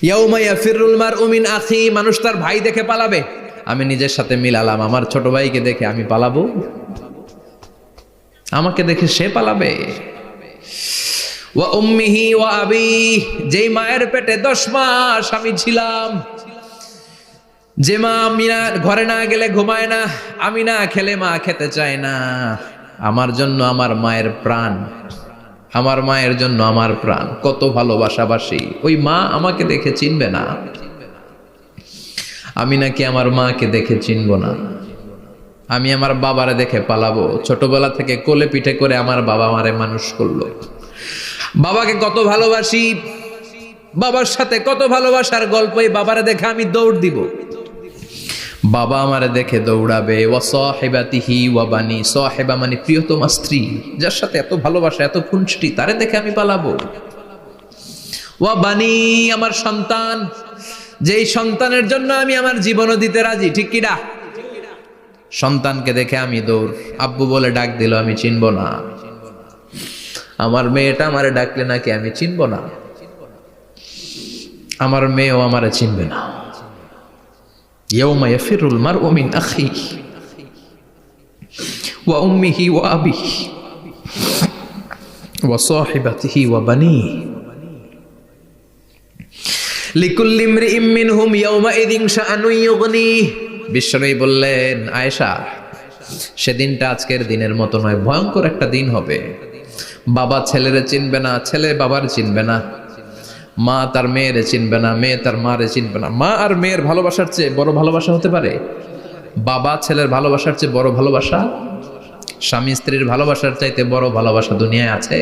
ইয়াউমা ইয়াফিরুল মারউ মিন আখি, মানুষ তার ভাই দেখে পালাবে। আমি নিজের সাথে মিলালাম, আমার ছোট ভাইকে দেখে আমি পালাবো? আমাকে দেখে সে পালাবে? ওয়া উম্মিহি ওয়া আবি, যেই মায়ের পেটে 10 মাস আমি ছিলাম, যে মা আমি না ঘরে না গেলে ঘুমায় না, আমি না খেলে মা খেতে চায় না, আমার জন্য আমার মায়ের প্রাণ, আমার মায়ের জন্য আমার প্রাণ, কত ভালোবাসাবাসী। ওই মা আমাকে দেখে চিনবে না, আমি নাকি আমার মাকে দেখে চিনব না। আমি আমার বাবারে দেখে পালাবো। ছোটবেলা থেকে কোলে পিঠে করে আমার বাবা আমারে মানুষ করলো, বাবাকে কত ভালোবাসি, বাবার সাথে কত ভালোবাসার গল্প, এই বাবারে দেখে আমি দৌড় দিব, বাবা আমারে দেখে দৌড়াবে। ওয়া সাহিবাতিহি ওয়া বানি, সাহিবা মানে প্রিয়তমা স্ত্রী, যার সাথে এত ভালোবাসা এত খুনসুটি, তারে দেখে আমি পালাবো। ওয়া বানি, আমার সন্তান, যেই সন্তানের জন্য আমি আমার জীবনও দিতে রাজি, ঠিক কিনা? সন্তানকে দেখে আমি দৌড়। আব্বু বলে ডাক দিল, আমি চিনব না। আমার মেয়েটা আমারে ডাকলে নাকি আমি চিনব না, আমার মেয়েও আমারে চিনবে না। ইয়াউমা ইয়াফিরুল মারউ মিন আখিহি ওয়া উম্মিহি ওয়া আবিহি ওয়া সাহিবাতিহি ওয়া বানিহি লিকুল্লি ইমরিইম মিনহুম ইয়াউমাইযিন শাআনুন ইউগনিহি। বিশ্বনবী বললেন, আয়েশা, সেদিনটা আজকের দিনের মতো নয়, ভয়ঙ্কর একটা দিন হবে। বাবা ছেলেরে চিনবে না, ছেলে বাবার চিনবে না, মা তার মেয়েরে চিনবে না, মেয়ে তার মারে চিনবে না। মা আর মেয়ের ভালোবাসার চেয়ে বড় ভালোবাসা হতে পারে? বাবা ছেলের ভালোবাসার চেয়ে বড় ভালোবাসা? স্বামী স্ত্রীর ভালোবাসার চাইতে বড় ভালোবাসা দুনিয়ায় আছে?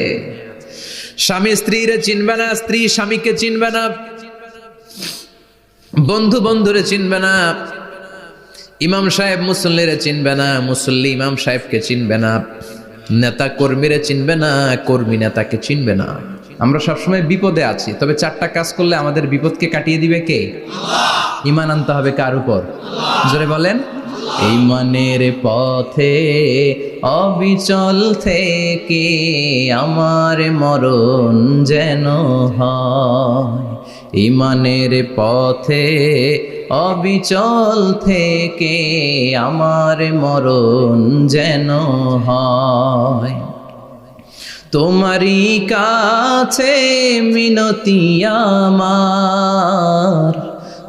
স্বামী স্ত্রীরে চিনবে না, স্ত্রী স্বামীকে চিনবে না, বন্ধু বন্ধুরে চিনবে না, ইমাম সাহেব মুসল্লিরে চিনবে না, মুসল্লি ইমাম সাহেবকে চিনবে না, নেতা কর্মীরে চিনবে না, কর্মী নেতাকে চিনবে না। আমরা সবসময় বিপদে আছি, তবে 4টা কাজ করলে আমাদের বিপদকে কাটিয়ে দিবে কে? আল্লাহ। ঈমান আনতে হবে কার উপর? আল্লাহ। জোরে বলেন। ঈমানের পথে অবিচল থেকে আমার মরণ যেন হয়, ঈমানের পথে অবিচল থেকে আমার মরণ যেন হয়। তোমারই কাছে মিনতি আমার,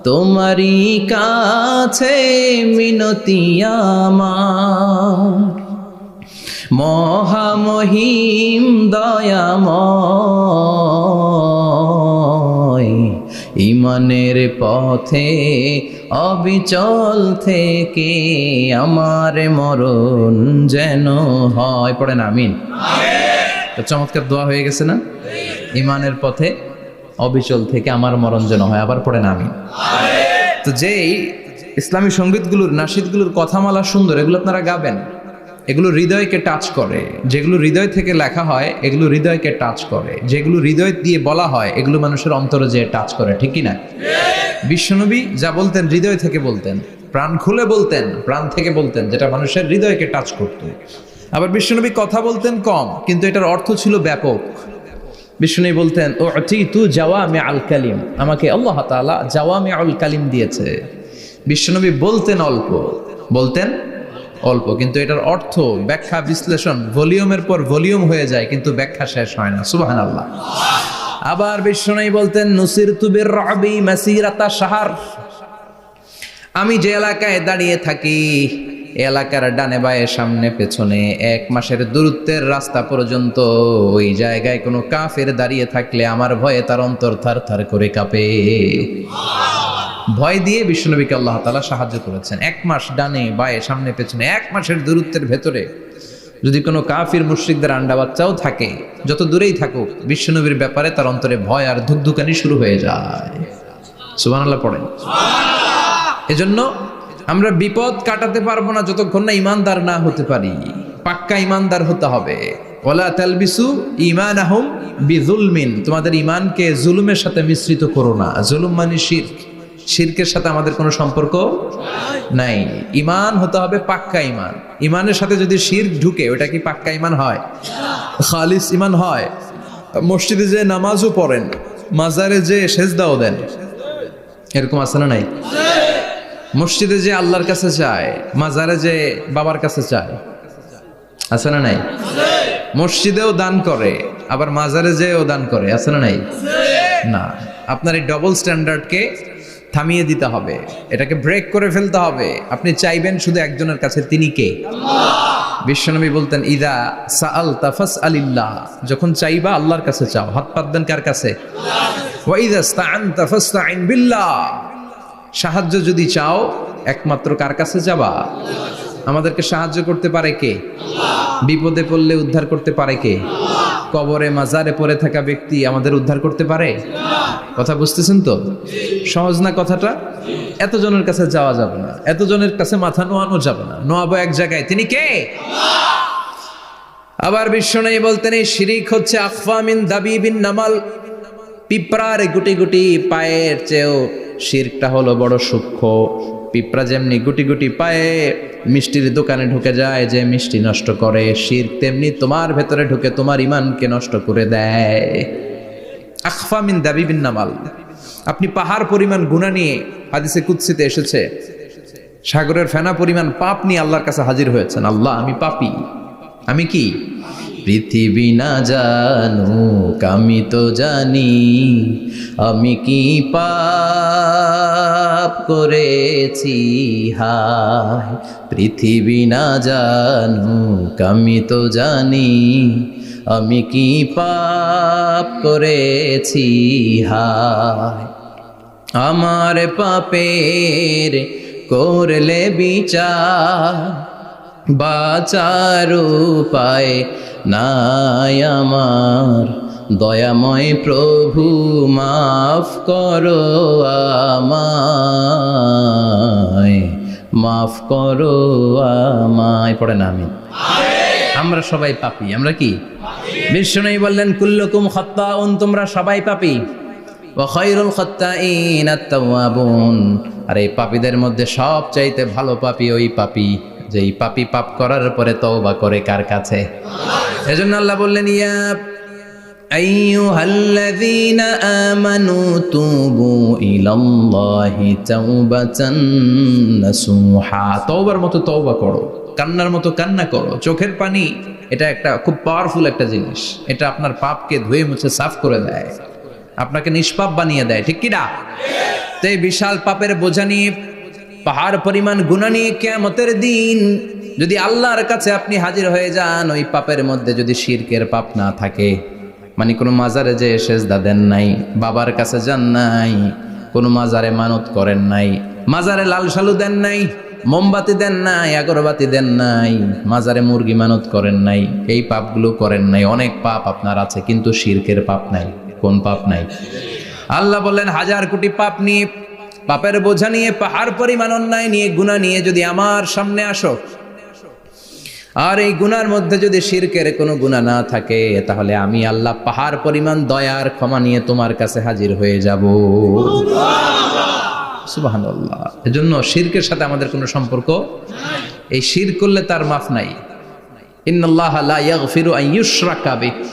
তোমারই কাছে মিনতি আমার, মহামহিম দয়াময়, ঈমানের পথে অবিচল থেকে আমার মরণ যেন হয়। পড়েন আমিন। তো চমৎকার দোয়া হয়ে গেছে না? ঈমানের পথে অবিচল থেকে আমার মরণ যেন হয়। আবার পড়েন আমিন। তো যেই ইসলামী সঙ্গীতগুলোর, নাশিদগুলোর কথামালা সুন্দর, এগুলো আপনারা গাবেন, এগুলো হৃদয়কে টাচ করে। যেগুলো হৃদয় থেকে লেখা হয় এগুলো হৃদয়কে টাচ করে, যেগুলো হৃদয় দিয়ে বলা হয় এগুলো মানুষের অন্তরে যে টাচ করে, ঠিক কি না? বিশ্বনবী যা বলতেন হৃদয় থেকে বলতেন, প্রাণ খুলে বলতেন, প্রাণ থেকে বলতেন, যেটা মানুষের হৃদয়কে টাচ করত। আবার বিশ্বনবী কথা বলতেন কম, কিন্তু এটার অর্থ ছিল ব্যাপক। বিশ্বনবী বলতেন, উতিতু জাওয়ামি আল কালিম, আমাকে আল্লাহ তাআলা জাওয়ামি আল কালিম দিয়েছে। বিশ্বনবী বলতেন অল্প, বলতেন অল্প, কিন্তু এটার অর্থ, ব্যাখ্যা, বিশ্লেষণ ভলিউমের পর ভলিউম হয়ে যায়, কিন্তু ব্যাখ্যা শেষ হয় না। সুবহানাল্লাহ। আবার বিশ্বনবী বলতেন, নুসিরতু বির-রা'বি মাসিরাতা শাহর, আমি যে এলাকায় দাঁড়িয়ে থাকি এলাকার ডানে বায়ে সামনে পেছনে 1 মাসের দূরত্বের রাস্তা পর্যন্ত ওই জায়গায় কোনো কাফের দাঁড়িয়ে থাকলে আমার ভয়ে তার অন্তর থার থার করে কাঁপে। ভয় দিয়ে বিশ্বনবীকে আল্লাহ তাআলা সাহায্য করেছেন। 1 মাস ডানে বায়ে সামনে পেছনে 1 মাসের দূরত্বের ভেতরে যদি কোনো কাফির মুশরিকদের আন্ডা বাচ্চাও থাকে, যত দূরেই থাকুক, বিশ্বনবীর ব্যাপারে তার অন্তরে ভয় আর ধুকধুকানি শুরু হয়ে যায়। সুবহানাল্লাহ পড়েন। এজন্য আমরা বিপদ কাটাতে পারবো না যতক্ষণ না ইমানদার না হতে পারি। পাক্কা ইমানদার হতে হবে। ওয়ালা তালবিসু ঈমানাহুম বিযুলমিন, তোমাদের ঈমানকে জুলুমের সাথে মিশ্রিত করো না। জুলুম মানে শিরক, শিরকের সাথে আমাদের কোনো সম্পর্ক নাই। ঈমান হতে হবে পাক্কা ঈমান। ঈমানের সাথে যদি শিরক ঢুকে, ওটা কি পাক্কা ঈমান হয়? খালিস ঈমান হয়? মসজিদে যে নামাজও পড়েন, মাজারে যে সেজদাও দেন, এরকম আছে না নাই? মসজিদে যে আল্লাহর কাছে চায়, মাজারে যে বাবার কাছে চায়, আছে না নাই? মসজিদেও দান করে, আবার মাজারে যেও দান করে, আছে না নাই? না, আপনার এই ডবল স্ট্যান্ডার্ডকে থামিয়ে দিতে হবে, এটাকে ব্রেক করে ফেলতে হবে। আপনি চাইবেন শুধু একজনের কাছে, তিনি কে? বিশ্বনবী বলতেন, ইদা সাআলতা ফাসআলিল্লাহ, যখন চাইবা আল্লাহর কাছে চাও। হাত পাতবেন কার কাছে? ওয়া ইদা ইসতাআনতা ফাসতাইন বিল্লাহ, সাহায্য যদি চাও একমাত্র কার কাছে যাবা? আমাদেরকে সাহায্য করতে পারে কে? বিপদে পড়লে উদ্ধার করতে পারে কে? কবরে মাজারে পড়ে থাকা ব্যক্তি আমাদের উদ্ধার করতে পারে? কথা বুঝতেছেন তো? সহজ না কথাটা? এতজনের কাছে যাওয়া যাবে না, এতজনের কাছে মাথা নোয়ানো যাবে না, নোয়াবো এক জায়গায়, তিনি কে? আবার বিশ্বনবী বলতেন, এই শিরিক হচ্ছে আখফা মিন দাবিবিন নামাল, পিঁপড়ার গুটি গুটি পায়ের চেয়েও শিরকটা হলো বড় সূক্ষ্ম। পিঁপড়া যেমনি গুটি গুটি পায়ে মিষ্টির দোকানে ঢুকে যায়, যে মিষ্টি নষ্ট করে, শিরক তেমনি তোমার ভেতরে ঢুকে তোমার ঈমানকে নষ্ট করে দেয়। আখফা মিন দাবিবিন নামাল। আপনি পাহাড় পরিমাণ গুনাহ নিয়ে, হাদিসে কুদসিতে এসেছে, সাগরের ফেনা পরিমাণ পাপ নিয়ে আল্লাহর কাছে হাজির হয়েছেন। আল্লাহ, আমি পাপী, আমি কি? পৃথিবী না জানুক আমি তো জানি, আমি কি পাপ করেছি হায়। পৃথিবী না জানুক আমি তো জানি, আমি কি পাপ করেছি হায়। আমার পাপের করলে বিচার, বাঁচার উপায় নাই আমার। দয়াময় প্রভু মাফ করো আমায়, মাফ করো আমায়। পড়ে না আমি? আমরা সবাই পাপী। আমরা কি? বিশ্বনবী বললেন, কুল্লুকুম খাত্তাউন, তোমরা সবাই পাপী। ওয়া খায়রুল খাত্তাইন আত-তাওয়াবুন, আর এই পাপীদের মধ্যে সবচাইতে ভালো পাপী ওই পাপী যেই পাপী পাপ করার পরে তওবা করে কার কাছে? এজন্য আল্লাহ বললেন, ইয়া আইয়ুহাল্লাযীনা আমানু তুবু ইলাল্লাহি তাওবাতান নাসুহা, তওবার মতো তওবা করো, কান্নার মতো কান্না করো। চোখের পানি এটা একটা খুব পাওয়ারফুল একটা জিনিস, এটা আপনার পাপকে ধুয়ে মুছে সাফ করে দেয়, আপনাকে নিষ্পাপ বানিয়ে দেয়, ঠিক কি না? তো এই বিশাল পাপের বোঝা নিয়ে, পাহাড় পরিমাণ গুনাহ নিয়ে কিয়ামতের দিন যদি আল্লাহর কাছে আপনি হাজির হয়ে যান, ওই পাপের মধ্যে যদি শিরকের পাপ না থাকে, মানে কোনো মাজারে যে সেজদা দেন নাই, বাবার কাছে যান নাই, কোনো মাজারে মানত করেন নাই, মাজারে লাল শালু দেন নাই, মোমবাতি দেন নাই, আগরবাতি দেন নাই, মাজারে মুরগি মানত করেন নাই, এই পাপগুলো করেন নাই, অনেক পাপ আপনার আছে, কিন্তু শিরকের পাপ নাই। কোন পাপ নাই? আল্লাহ বললেন, হাজার কোটি পাপ নিয়ে, পাপের বোঝা নিয়ে, পাহাড় পরিমাণ অন্যায় নিয়ে, গুনাহ নিয়ে যদি আমার সামনে আসো, আর এই গুনার মধ্যে যদি শিরকের কোনো গুনাহ না থাকে, তাহলে আমি আল্লাহ পাহাড় পরিমাণ দয়ার ক্ষমা নিয়ে তোমার কাছে হাজির হয়ে যাব। সুবহানাল্লাহ। এজন্য শিরকের সাথে আমাদের কোনো সম্পর্ক, এই শিরক করলে তার মাফ নাই। ইন্নাল্লাহা লা ইয়াগফিরু আন ইউশরাকা বিহি,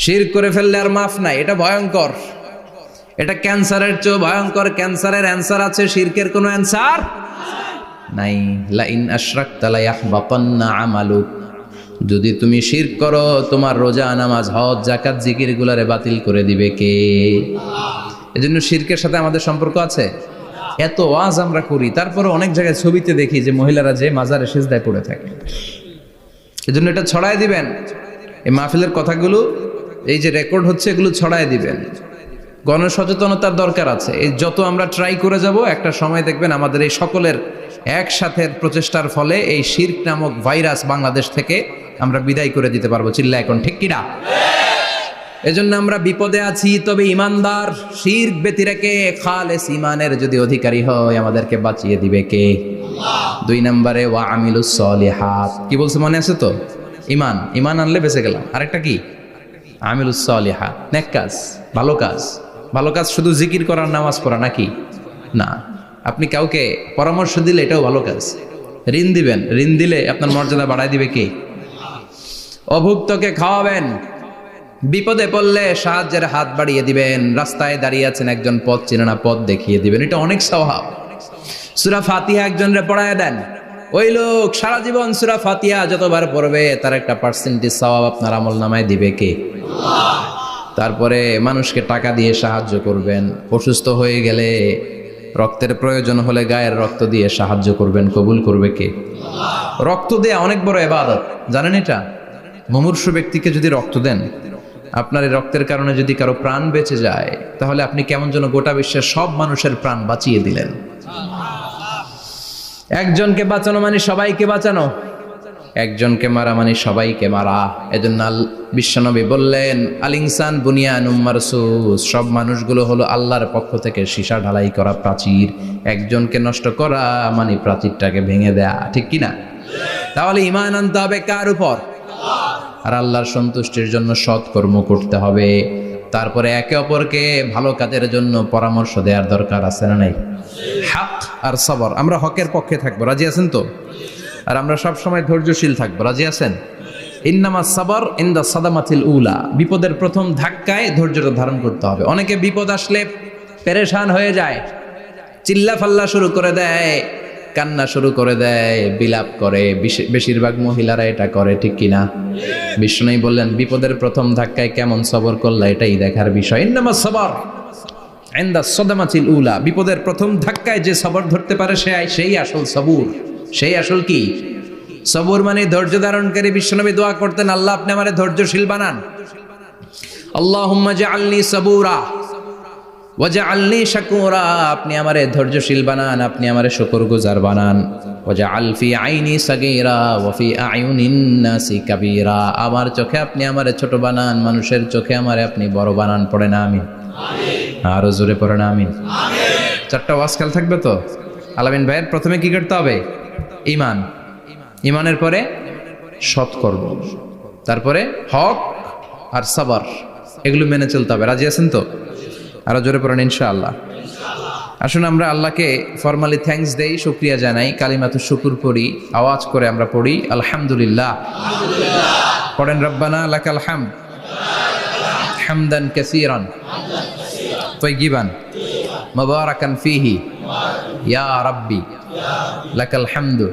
শিরক করে ফেললে আর মাফ নাই। এটা ভয়ঙ্কর, এটা ক্যান্সারের চেয়ে ভয়ঙ্কর। ক্যান্সারের অ্যান্সার আছে, শিরকের কোনো অ্যান্সার নাই। লা ইন আশরাকতা লা ইয়াহবাতান্না আমালুক, যদি তুমি শিরক করো, তোমার রোজা, নামাজ, হজ, যাকাত, জিকির গুলারে বাতিল করে দিবে কে? এজন্য শিরকের সাথে আমাদের সম্পর্ক আছে। এত ওয়াজ আমরা করি, তারপরে অনেক জায়গায় ছবিতে দেখি যে মহিলারা যে মাজারে সিজদায় পড়ে থাকে। এজন্য এটা ছড়ায় দিবেন, এই মাহফিলের কথাগুলো, এই যে রেকর্ড হচ্ছে, এগুলো ছড়ায় দিবেন। গণসচেতনতার দরকার আছে। এই যত আমরা ট্রাই করে যাব, একটা সময় দেখবেন আমাদের এই সকলের একসাথে প্রচেষ্টার ফলে এই শিরক নামক ভাইরাস বাংলাদেশ থেকে আমরা বিদায় করে দিতে পারবো। চিল্লা এখন, ঠিক কিনা? এজন্য আমরা বিপদে আছি, তবে ইমানদার, শিরক ব্যতি রেখে খালেস ইমানের যদি অধিকারী হয়, আমাদেরকে বাঁচিয়ে দিবে কে? দুই নম্বরে ওয়া আমিলুস সলিহাত। কি বলছে মনে আছে তো? ইমান, ইমান আনলে বেঁচে গেলাম। আরেকটা কি? আমিলুস সলিহাত, নেক কাজ, ভালো কাজ। ভালো কাজ শুধু জিকির করার, নামাজ পড়া নাকি? না। আপনি কাউকে পরামর্শ দিলে এটাও ভালো কাজ। ঋণ দিবেন, ঋণ দিলে আপনার মর্যাদা বাড়ায় দিবে কে? অভুক্তকে খাওয়াবেন, বিপদে পড়লে সাহায্যের হাত বাড়িয়ে দিবেন। রাস্তায় দাঁড়িয়ে আছেন, একজন পথ চেনে না, পথ দেখিয়ে দিবেন, এটা অনেক সওয়াব। সূরা ফাতিহা একজনের পড়ায় দেন, ওই লোক সারা জীবন সূরা ফাতিহা যতবার পড়বে তার একটা পার্সেন্টেজ সওয়াব আপনার আমলনামায় দিবে কে? আল্লাহ। তারপরে মানুষকে টাকা দিয়ে সাহায্য করবেন, অসুস্থ হয়ে গেলে রক্তের প্রয়োজন হলে গায়ের রক্ত দিয়ে সাহায্য করবেন, কবুল করবে কে? আল্লাহ। রক্ত দেয়া অনেক বড় ইবাদত, জানেন এটা? মুমূর্ষু ব্যক্তিকে যদি রক্ত দেন, আপনার এই রক্তের কারণে যদি কারো প্রাণ বেঁচে যায়, তাহলে আপনি কেমন যেন গোটা বিশ্বের সব মানুষের প্রাণ বাঁচিয়ে দিলেন। একজনকে বাঁচানো মানে সবাইকে বাঁচানো, একজনকে মারা মানে সবাইকে মারা। এজন্য বিশ্বনবী বললেন, আল ইনসান বুনিয়ানুম মারসুস, সব মানুষগুলো হলো আল্লাহর পক্ষ থেকে সীসা ঢালাই করা প্রাচীর। একজনকে নষ্ট করা মানে প্রাচীরটাকে ভেঙে দেয়া, ঠিক কিনা? তাহলে ঈমান আনতে হবে কার উপর? আর আল্লাহর সন্তুষ্টির জন্য সৎ কর্ম করতে হবে। তারপরে একে অপরকে ভালো কাজের জন্য পরামর্শ দেওয়ার দরকার আছে না নাই? হক আর সবর, আমরা হকের পক্ষে থাকবো, রাজি আছেন তো? আর আমরা সব সময় ধৈর্যশীল থাকবো, রাজি আছেন? ইন্নামা সাবর ইনদা সাদামাতিল উলা, বিপদের প্রথম ধাক্কায় ধৈর্যটা ধারণ করতে হবে। অনেকে বিপদ আসলে পেরেশান হয়ে যায়, চিল্লা ফাল্লা শুরু করে দেয়, কান্না শুরু করে দেয়, বিলাপ করে। বেশিরভাগ মহিলারা এটা করে, ঠিক কিনা? বিষ্ণু বললেন, বিপদের প্রথম ধাক্কায় কেমন সবর করলা এটাই দেখার বিষয়। ইন্নামা সাবর ইনদা সাদামাতিল উলা, বিপদের প্রথম ধাক্কায় যে সবর ধরতে পারে সেই আসল সবুর, সেই আসল কি সবুর মানে ধৈর্য ধারণকারী। বিশ্বনবী দোয়া করতেন, আল্লাহ আপনি আমারে ধৈর্যশীল বানান। আল্লাহুম্মা জাআলনি সাবুরা ওয়াজআলনি শাকুরা, আপনি আমারে ধৈর্যশীল বানান, আপনি আমারে শুকরগুজার বানান। ওয়াজআল ফি আইনি সাগীরা ওয়া ফি আয়ুনিন নাসি কাবীরা, আমার চোখে আপনি আমারে ছোট বানান, মানুষের চোখে আমারে আপনি বড় বানান। পড়ে না আমিন? আমিন। আরো জোরে পড়ে না আমিন? আমিন। চারটা ওয়াজ কাল থাকবে তো? আলামিন ভাইয়ের প্রথমে কি করতে হবে? ঈমান। ঈমানের পরে সৎকর্ম, তারপরে হক আর সাবর, এগুলো মেনে চলতে হবে। রাজি আছেন তো? আরো জোরে পড়েন ইনশাআল্লাহ। আসুন আমরা আল্লাহকে ফরমালি থ্যাঙ্কস দেই, শুকরিয়া জানাই, কালিমাতু শুকুর পড়ি, আওয়াজ করে আমরা পড়ি আলহামদুলিল্লাহ। পড়েন রব্বানা লাকাল হামদ হামদান কাসীরান তাইয়িবান মুবারাকান ফীহি ইয়া রাব্বি লাকাল হামদু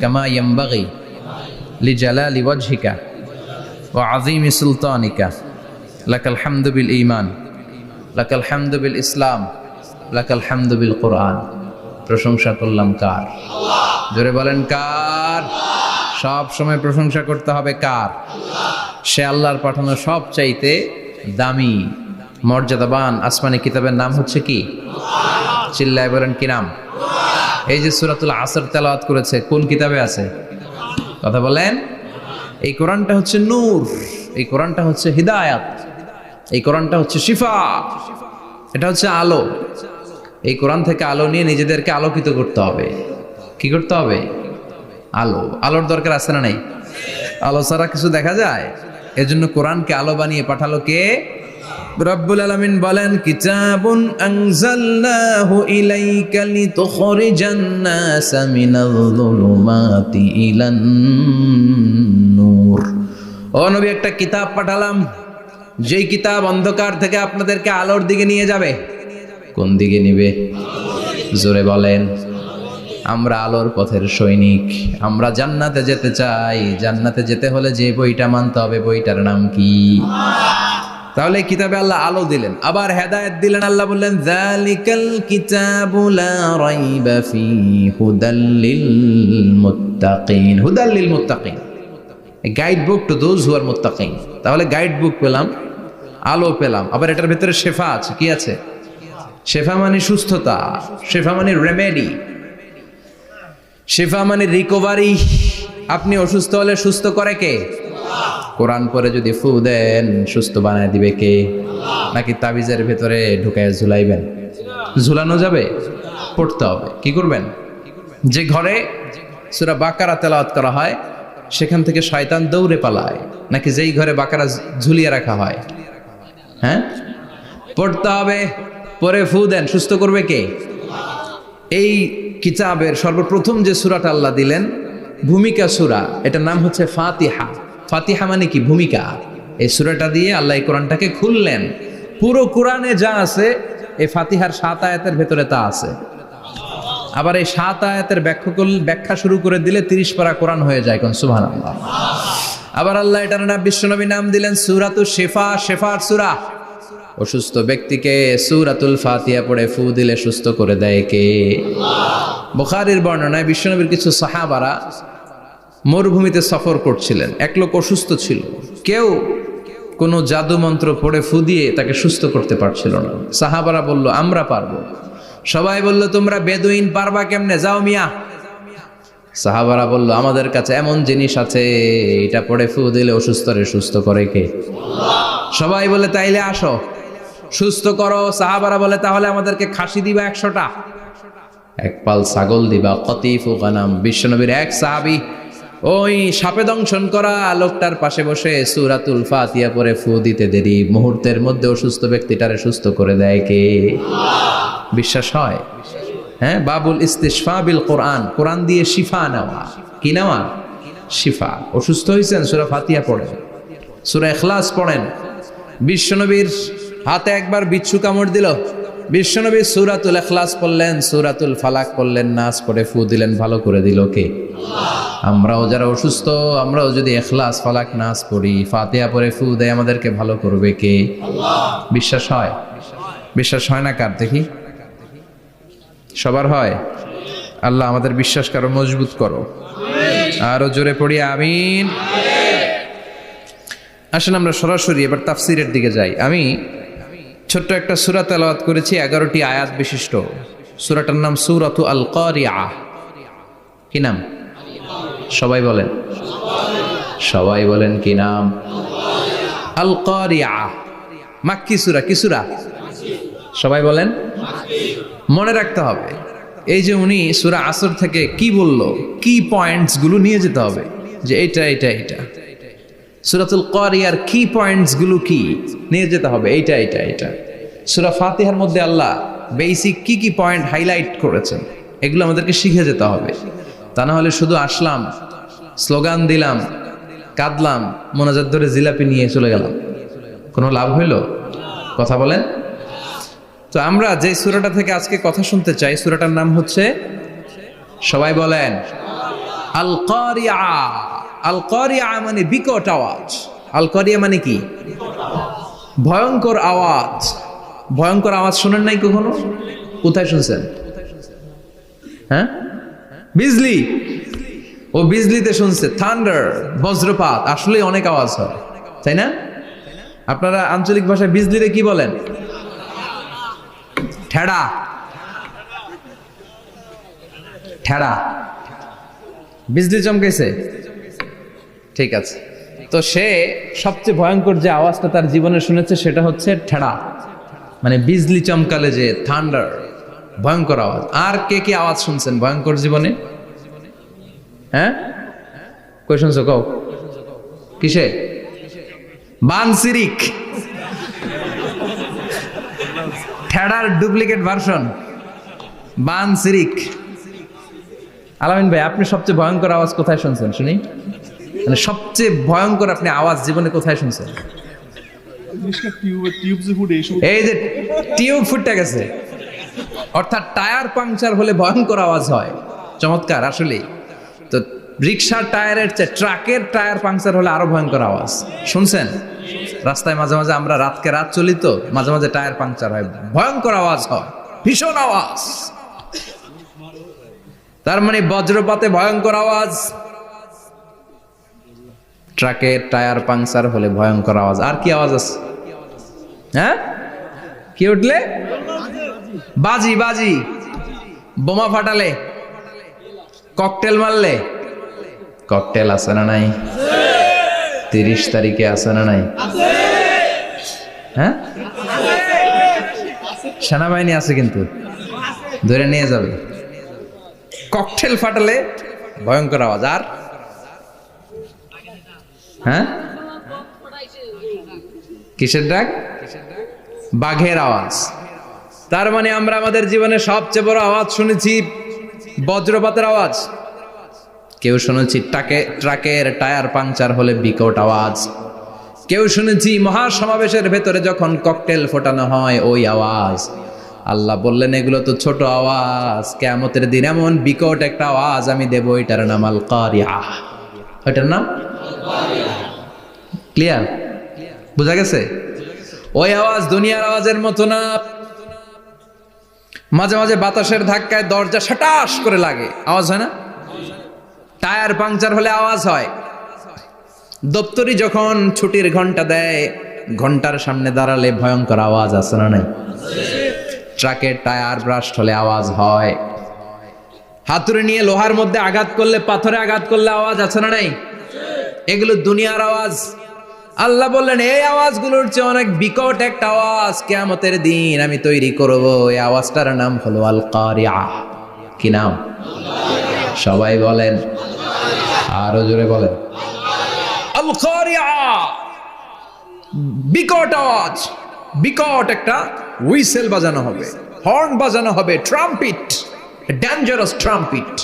কামা ইয়ানবাগি লিজালালি ওয়াজহিকা ওয়া আযীমি সুলতানিকা লাকাল হামদু বিল ঈমান লাকাল হামদু বিল ইসলাম লাকাল হামদু বিল কোরআন। প্রশংসা করলাম কার? আল্লাহ। জোরে বলেন কার? সব সময় প্রশংসা করতে হবে কার? আল্লাহ। সে আল্লাহর পাঠানো সব চাইতে দামি মর্যাদাবান আসমানি কিতাবের নাম হচ্ছে কি? কোরআন। চিল্লায় বলেন কি নাম? কোরআন। এই যে সূরাতুল আসর তেলাওয়াত করেছে, কোন কিতাবে আছে? কথা বলেন। এই কোরআনটা হচ্ছে নূর, এই কোরআনটা হচ্ছে হিদায়াত, এই কোরআনটা হচ্ছে শিফা, এটা হচ্ছে আলো। এই কোরআন থেকে আলো নিয়ে নিজেদেরকে আলোকিত করতে হবে। কি করতে হবে? আলো। আলোর দরকার আছে না নাই? আলো ছাড়া কিছু দেখা যায়? এজন্য কোরআনকে আলো বানিয়ে পাঠালো কে? রব্বুল আলামিন বলেন, কিতাবুন আনজালনাহু ইলাইকা লিতুখরিজান নাসা মিনাল যুলুমাতি ইলান নূর। ও নবী, একটা কিতাব পাঠালাম, যেই কিতাব অন্ধকার থেকে আপনাদেরকে আলোর দিকে নিয়ে যাবে। কোন দিকে নিবে? জোরে বলেন। আমরা আলোর পথের সৈনিক, আমরা জান্নাতে যেতে চাই। জান্নাতে যেতে হলে যে বইটা মানতে হবে, বইটার নাম কি? তাহলে কিতাবে আল্লাহ আলো দিলেন, আবার হেদায়েত দিলেন। আল্লাহ বললেন, যালিকাল কিতাবু লা রাইবা ফীহি হুদাল লিল মুত্তাকিন। হুদাল লিল মুত্তাকিন, a guide book to those who are muttaqin। তাহলে গাইড বুক পেলাম, আলো পেলাম, আবার এটার ভিতরে শেফা আছে। কি আছে? শেফা মানে সুস্থতা, শেফা মানে রেমেডি, শেফা মানে রিকভারি। আপনি অসুস্থ হলে সুস্থ করে কে? কোরআন পরে যদি ফু দেন, সুস্থ বানায় দিবে কে? নাকি তাবিজের ভেতরে ঢুকায় ঝুলাইবেন? ঝুলানো যাবে? পড়তে হবে। কি করবেন? যে ঘরে সূরা বাকারা তেলাওয়াত করা হয় সেখান থেকে শয়তান দৌড়ে পালায়, নাকি যেই ঘরে বাকারা ঝুলিয়ে রাখা হয়? হ্যাঁ, পড়তে হবে। পরে ফু দেন, সুস্থ করবে কে? এই কিতাবের সর্বপ্রথম যে সূরাটা আল্লাহ দিলেন, ভূমিকা সূরা, এটার নাম হচ্ছে ফাতিহা। ফাতিহা মানে কি? ভূমিকা। এই সূরাটা দিয়ে আল্লাহ এই কোরআনটাকে খুললেন। পুরো কোরআনে যা আছে এই ফাতিহার 7 আয়াতের ভেতরে তা আছে। আবার এই 7 আয়াতের ব্যাখ্যা শুরু করে দিলে 30 পারা কোরআন হয়ে যায়। কোন সুবহানাল্লাহ। আবার আল্লাহ এটার নাম বিশ্বনবী নাম দিলেন সূরাতুশ শিফা, শেফার সূরা। অসুস্থ ব্যক্তিকে সূরাতুল ফাতিহা পড়ে ফু দিলে সুস্থ করে দেয় কে? বুখারীর বর্ণনায় বিশ্বনবীর কিছু সাহাবারা মরুভূমিতে সফর করছিলেন। এক লোক অসুস্থ ছিল, কেউ কোনো জাদু মন্ত্র পড়ে ফু দিয়ে তাকে সুস্থ করতে পারছিল না। সাহাবারা বলল আমরা পারবো। সবাই বলল তোমরা বেদুইন পারবা কেমনে, যাও মিয়া। সাহাবারা বলল আমাদের কাছে এমন জিনিস আছে, এটা পড়ে ফু দিলে অসুস্থরে সুস্থ করে কে? সবাই বলে তাইলে আসো সুস্থ করো। সাহাবারা বলে তাহলে আমাদেরকে খাসি দিবা 100টা, এক পাল ছাগল দিবা। কতিফু গানাম। বিশ্বনবীর এক সাহাবী ওই সাপে দংশন করা লোকটার পাশে বসে সূরাতুল ফাতিহা পড়ে ফু দিতে দেরি মুহূর্তের মধ্যে অসুস্থ ব্যক্তিটারে সুস্থ করে দেয় কে? বিশ্বাস হয়? হ্যাঁ, বাবুল ইস্তিশফা বিল কোরআন, কোরআন দিয়ে শিফা নেওয়া। কি নেওয়া? শিফা। অসুস্থ হয়েছেন, সূরা ফাতিহা পড়েন, সূরা ইখলাস পড়েন। বিশ্বনবীর হাতে একবার বিচ্ছু কামড় দিল, বিশ্বনবী সূরাতুল ইখলাস পড়লেন, সূরাতুল ফালাক পড়লেন, নাস পড়ে ফু দিলেন, ভালো করে দিল কে? আমরাও যারা অসুস্থ, আমরাও যদি ইখলাস ফালাক নাস পড়ি, ফাতিহা পড়ে ফু দেয়, আমাদেরকে ভালো করবে কে? বিশ্বাস হয়? বিশ্বাস হয় না কার দেখি? সবার হয়? আল্লাহ আমাদের বিশ্বাস কারো মজবুত করো। আরো জোরে পড়ি আমিন। আসেন আমরা সরাসরি এবার তাফসিরের দিকে যাই। আমি ছোট্ট একটা সূরা তেলাওয়াত করেছি, 11টি আয়াত বিশিষ্ট। সূরাটার নাম সূরাতু আল কারিআ। কি নাম? সবাই বলেন, সবাই বলেন কি নাম? আল কারিআ। মাক্কি সূরা। কি সূরা? সবাই বলেন। মনে রাখতে হবে এই যে উনি সূরা আসর থেকে কি বলল, কি পয়েন্টস গুলো নিয়ে যেতে হবে, যে এটা এটা এটা। সূরাতুল কারিয়ার কি পয়েন্টস গুলো কি নিয়ে যেতে হবে, এইটা এটা এটা। সূরা ফাতিহার মধ্যে আল্লাহ বেসিক কি কি পয়েন্ট হাইলাইট করেছেন, এগুলো আমাদেরকে শিখে যেতে হবে। তা না হলে শুধু আসলাম, স্লোগান দিলাম, কাঁদলাম, মোনাজাত ধরে জিলাপি নিয়ে চলে গেলাম, কোনো লাভ হইল? কথা বলেন। তো আমরা যে সূরাটা থেকে আজকে কথা শুনতে চাই, সূরাটার নাম হচ্ছে, সবাই বলেন, আল কারিআ। আল কারিআ মানে বিকট আওয়াজ। আল কারিআ মানে কি? ভয়ঙ্কর আওয়াজ। ভয়ঙ্কর আওয়াজ শোনেন নাই কখনো? কোথায় শুনছেন? হ্যাঁ, বিজলি। ও বিজলিতে শুনছে, থান্ডার, বজ্রপাত। আসলে অনেক আওয়াজ হয়, তাই না? আপনারা আঞ্চলিক ভাষায় বিজলিতে কি বলেন? ঠেড়া। ঠেড়া। বিজলি চমকেছে, ঠিক আছে। তো সে সবচেয়ে ভয়ঙ্কর যে আওয়াজটা তার জীবনে শুনেছে সেটা হচ্ছে ঠেড়া, মানে বিজলি চমকালে যে থান্ডার, ভয়ঙ্কর আওয়াজ। আর কে কি আওয়াজ শুনছেন ভয়ঙ্কর জীবনে? হ্যাঁ, কই শুনছো? কও কিসে? বানসিরিক, ঠেড়ার ডুপ্লিকেট ভার্সন বানসিরিক। আলামিন ভাই, আপনি সবচেয়ে ভয়ঙ্কর আওয়াজ কোথায় শুনছেন শুনি? মানে সবচেয়ে ভয়ঙ্কর আপনি আওয়াজ জীবনে কোথায় শুনছেন? এই যে টিউব ফুটে গেছে, অর্থাৎ টায়ার পাংচার হলে ভয়ঙ্কর আওয়াজ হয়। চমৎকার। আসলে তো রিক্সার টায়ারের চেয়ে ট্রাকের টায়ার পাংচার হলে আরো ভয়ঙ্কর আওয়াজ। শুনছেন? রাস্তায় মাঝে মাঝে আমরা রাতকে রাত চলি, তো মাঝে মাঝে টায়ার পাংচার হয়, ভয়ঙ্কর আওয়াজ হয়, ভীষণ আওয়াজ। তার মানে বজ্রপাতে ভয়ঙ্কর আওয়াজ, ট্রাকের টায়ার পাংচার হলে ভয়ঙ্কর আওয়াজ। আর কি আওয়াজ আছে? হ্যাঁ, কি উঠলে? বাজি। বাজি। বোমা ফাটালে, ককটেল মারলে। ককটেল আছে না নাই? 30 তারিখে আছে না নাই? হ্যাঁ, সেনাবাহিনী আছে কিন্তু ধরে নিয়ে যাবে। ককটেল ফাটালে ভয়ঙ্কর আওয়াজ। আর হ্যাঁ, কিসের ডাক? বাঘের আওয়াজ। তার মানে আমরা আমাদের জীবনে সবচেয়ে বড় আওয়াজ শুনেছি বজ্রপাতের আওয়াজ। কেউ শুনেছি ট্রাকের টায়ার পাংচার হলে বিকট আওয়াজ। কেউ শুনেছি মহাসমাবেশের ভেতরে যখন ককটেল ফোটানো হয় ওই আওয়াজ, আল্লাহ বললেন এগুলো তো ছোট আওয়াজ, কিয়ামতের দিন এমন বিকট একটা আওয়াজ আমি দেব, এটার নাম আল কারিআহ। এটার নাম ক্লিয়ার, বুঝা গেছে? ওই আওয়াজ দুনিয়ার আওয়াজের মতো না। মাঝে মাঝে বাতাসের ধাক্কায় দরজা সাটাস করে লাগে, আওয়াজ হয় না? টায়ার পাংচার হলে আওয়াজ হয়। দপ্তরি যখন ছুটির ঘন্টা দেয়, ঘন্টার সামনে দাঁড়ালে ভয়ঙ্কর আওয়াজ আছে না নাই? ট্রাকের টায়ার ব্রাস্ট হলে আওয়াজ হয়। হাতুড়ি নিয়ে লোহার মধ্যে আঘাত করলে, পাথরে আঘাত করলে আওয়াজ আছে না নাই? এগুলো দুনিয়ার আওয়াজ। আল্লাহ বললেন এই আওয়াজগুলোর চেয়ে অনেক বিকট একটা আওয়াজ কিয়ামতের দিন আমি তৈরি করব। এই আওয়াজটার নাম হলো আল কারিআহ। কি নাম? সবাই বলেন, আরো জোরে বলেন, আল কারিআহ। বিকট আওয়াজ, বিকট একটা হুইসেল বাজানো হবে, হর্ন বাজানো হবে, ট্রাম্পিট, ডেঞ্জারাস ট্রাম্পিট।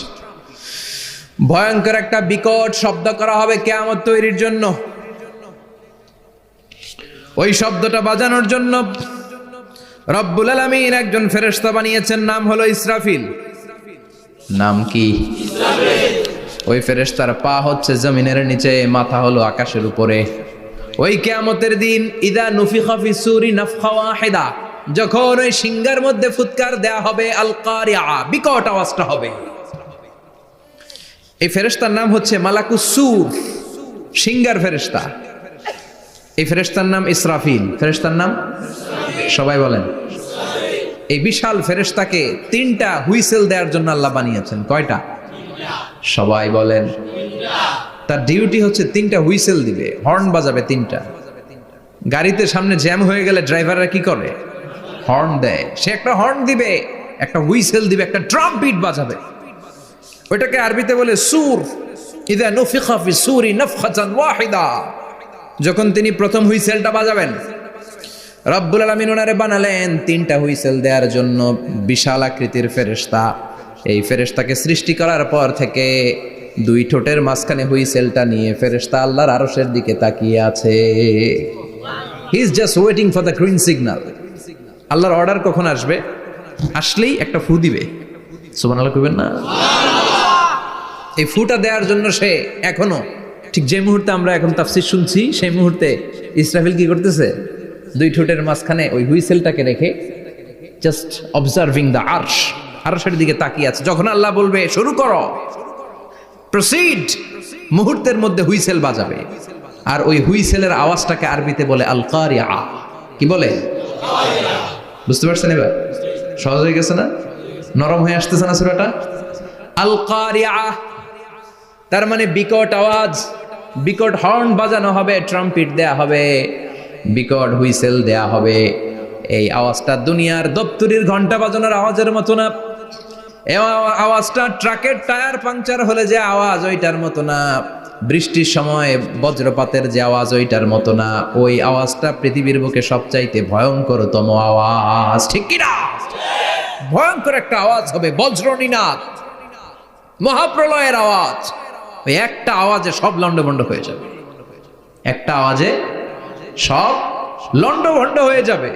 ভয়ঙ্কর একটা বিকট শব্দ করা হবে কিয়ামত তৈরির জন্য। ওই শব্দটা বাজানোর জন্য রব্বুল আলামিন একজন ফেরেশতা বানিয়েছেন, নাম হলো ইসরাফিল। নাম কি? ওই ফেরেশতার পা হচ্ছে জমিনের নিচে, মাথা হলো আকাশের উপরে। ওই কিয়ামতের দিন ইদা নুফিখা ফিস সূরি নাফখা ওয়াহিদা, যখন ওই সিংহার মধ্যে ফুৎকার দেয়া হবে আল কারিআহ, বিকট আওয়াজটা হবে। এই ফেরেশতার নাম হচ্ছে মালাকুস সূর, সিংহার ফেরেশতা। এই ফেরেশতার নাম ইসরাফিল। ফেরেশতার নাম সবাই বলেন। এই বিশাল ফেরেশতাকে তিনটা হুইসেল দেওয়ার জন্য আল্লাহ বানিয়েছেন। কয়টা? সবাই বলেন। তার ডিউটি হচ্ছে তিনটা হুইসেল দিবে, হর্ন বাজাবে তিনটা। গাড়িতে সামনে জ্যাম হয়ে গেলে ড্রাইভাররা কি করে? হর্ন দেয়। সে একটা হর্ন দিবে, একটা হুইসেল দিবে, একটা ট্রাম্পিট বাজাবে। ওইটাকে আরবিতে বলে সুর। ইদা নুফিখা ফিস সূরি নাফখাতান ওয়াহিদা, যখন তিনি প্রথম হুইসেলটা বাজাবেন, রব্বুল আলামিন ওনারে বানালেন তিনটা হুইসেল দেওয়ার জন্য বিশাল আকৃতির ফেরেশতা। এই ফেরেশতাকে সৃষ্টি করার পর থেকে দুই ঠোঁটের মাঝখানে হুইসেলটা নিয়ে ফেরেশতা আল্লাহর আরশের দিকে তাকিয়ে আছে। He is just waiting for the green signal. আল্লাহর অর্ডার কখন আসবে, আসলেই একটা ফু দিবে। সুবহানাল্লাহ কইবেন না? এই ফুটা দেওয়ার জন্য সে এখনো, ঠিক যে মুহূর্তে আমরা এখন তাফসীর শুনছি সেই মুহূর্তে ইসরাফিল কি করতেছে? দুই ঠোঁটের মাঝখানে ওই হুইসেলটাকে রেখে জাস্ট অবজার্ভিং দ্য আরশ, আরশের দিকে তাকিয়ে আছে। যখন আল্লাহ বলবে শুরু করো, প্রসিড, মুহূর্তের মধ্যে হুইসেল বাজাবে। আর ওই হুইসেলের আওয়াজটাকে আরবিতে বলে আল কারিআহ। কি বলে? বুঝতে পারছেন? এবার সহজ হয়ে গেছে না? নরম হয়ে আসতেছে না সূরাটা? আল কারিআহ তার মানে বিকট আওয়াজ, বিকট হর্ন বাজানো হবে, ট্রাম্পিট দেয়া হবে, বিকট হুইসেল দেয়া হবে। এই আওয়াজটা দুনিয়ার দপ্তরির ঘন্টা বাজানোর আওয়াজের মতো না। এই আওয়াজটা ট্রাকের টায়ার পাংচার হলে যে আওয়াজ ওইটার মতো না। বৃষ্টির সময় বজ্রপাতের যে আওয়াজ ওইটার মতো না। ওই আওয়াজটা পৃথিবীর বুকে সবচাইতে ভয়ঙ্করতম আওয়াজ। ঠিক কিনা? ভয়ঙ্কর একটা আওয়াজ হবে, বজ্রনিনাদ, মহাপ্রলয়ের আওয়াজ। ওই একটা আওয়াজে সব লন্ডভন্ড হয়ে যাবে, একটা আওয়াজে সব লন্ডভন্ড হয়ে যাবে।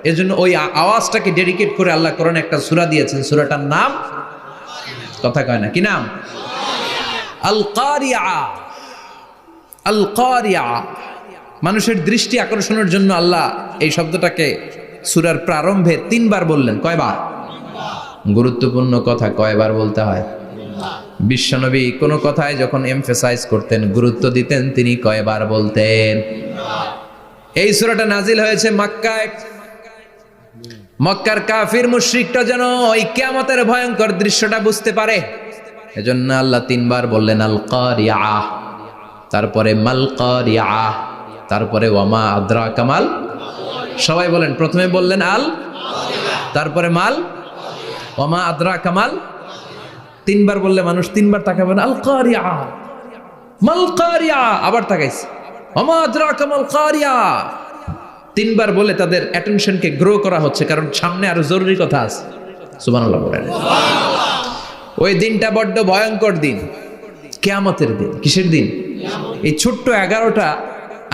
এজন্য ওই আওয়াজটাকে ডেডিকেট করে আল্লাহ কোরআনে একটা সূরা দিয়েছেন। সূরাটার নাম, কথা কয় না, কি নাম? আল কারিআহ। আল কারিআহ মানুষের দৃষ্টি আকর্ষণের জন্য আল্লাহ এই শব্দটাকে সূরার প্রারম্ভে 3 বার বললেন। কয়বার? গুরুত্বপূর্ণ কথা কয়বার বলতে হয়? বিশ্বনবী কোনো কথায় যখন এমফেসাইজ করতেন, গুরুত্ব দিতেন, তিনি কয়বার বলতেন? এই সূরাটা নাজিল হয়েছে মক্কায়। মক্কার কাফির মুশরিকটা যেন ওই কিয়ামতের ভয়ঙ্কর দৃশ্যটা বুঝতে পারে, এজন্য আল্লাহ 3 বার বললেন আল কারিআহ, তারপরে মাল কারিআহ, তারপরে ওয়ামা আদরাকা মাল। সবাই বলেন, প্রথমে বললেন আল, তারপরে মাল, ওয়ামা আদরাকা মাল। 3 বার বললে মানুষ 3 বার তাকাবেন, আল কারিআহ, মাল কারিআহ, আবার তাকাইছে ওয়ামা আদরাকা মাল কারিআহ। 3 বার বলে তাদের অ্যাটেনশনকে গ্রো করা হচ্ছে, কারণ সামনে আরো জরুরি কথা আছে। সুবহানাল্লাহ বলেন। ওই দিনটা বড্ড ভয়ঙ্কর দিন, কিয়ামতের দিন। কিসের দিন? এই ছোট্ট 11টা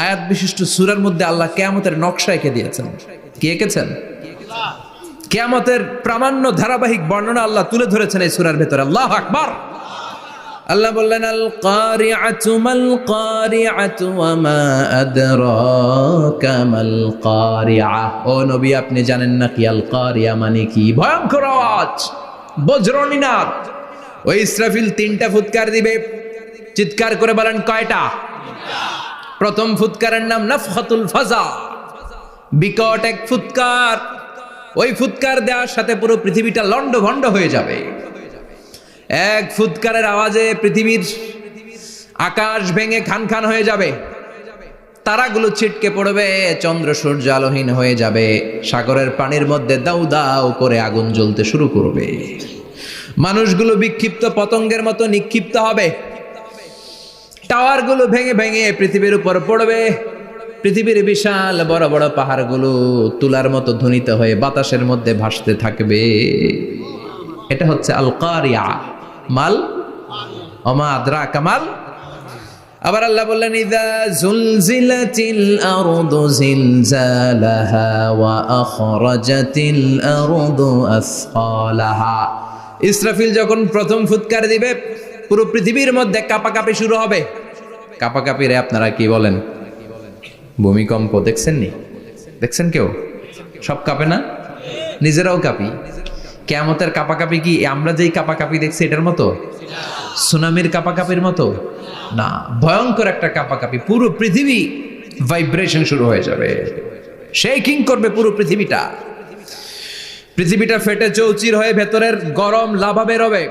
আয়াত বিশিষ্ট সূরার মধ্যে আল্লাহ কিয়ামতের নকশা এঁকে দিয়েছেন। কি এঁকেছেন? কিয়ামতের প্রামাণ্য ধারাবাহিক বর্ণনা আল্লাহ তুলে ধরেছেন এই সূরার ভেতরে। আল্লাহু আকবার। আল্লাহ বললেন আল কারিআতু মাল কারিআতু ওয়া মা আদরাকা মাল কারিআ। ও নবী, আপনি জানেন না কি আল কারিআ মানে কি? ভয়ঙ্কর আওয়াজ, বজ্রনিনাদ। ওই ইসরাফিল 3টা ফুৎকার দিবে। চিৎকার করে বলেন কয়টা? প্রথম ফুৎকারের নাম নাফখাতুল ফাজা, বিকট এক ফুৎকার। ওই ফুৎকার দেওয়ার সাথে পুরো পৃথিবীটা লন্ডভন্ড হয়ে যাবে। এক ফুৎকারের আওয়াজে পৃথিবীর আকাশ ভেঙে খান খান হয়ে যাবে, তারাগুলো ছিটকে পড়বে, চন্দ্র সূর্য আলোহীন হয়ে যাবে, সাগরের পানির মধ্যে দাউ দাউ করে আগুন জ্বলতে শুরু করবে, মানুষগুলো বিক্ষিপ্ত পতঙ্গের মতো নিক্ষিপ্ত হবে, টাওয়ারগুলো ভেঙে ভেঙে পৃথিবীর উপর পড়বে, পৃথিবীর বিশাল বড় বড় পাহাড়গুলো তুলার মতো ধ্বনিত হয়ে বাতাসের মধ্যে ভাসতে থাকবে। এটা হচ্ছে আল কারিয়া। মাল ওমা আদরাকা মাল। আবার আল্লাহ বললেন ইযা যুলজিলাতিল আরদু জিলজালাহা ওয়া আখরাজাতিল আরদু আসকালাহা। ইসরাফিল যখন প্রথম ফুৎকার দিবে, পুরো পৃথিবীর মধ্যে কাঁপাকাঁপি শুরু হবে। কাঁপাকাঁপিরে আপনারা কি বলেন? ভূমিকম্প দেখছেন নি? দেখছেন কেউ? সব কাঁপে না? নিজেরাও কাঁপি। কিয়ামতের কাঁপাকাঁপি কি আমরা যেই কাঁপাকাঁপি দেখছি এটার মতো? সুনামির কাঁপাকাঁপির মতো না, ভয়ঙ্কর একটা কাঁপাকাঁপি। পুরো পৃথিবী ভাইব্রেশন শুরু হয়ে যাবে, শেকিং করবে পুরো পৃথিবীটা। পৃথিবীটা ফেটে চৌচির হয়ে ভেতরের গরম লাভা বেরোবে।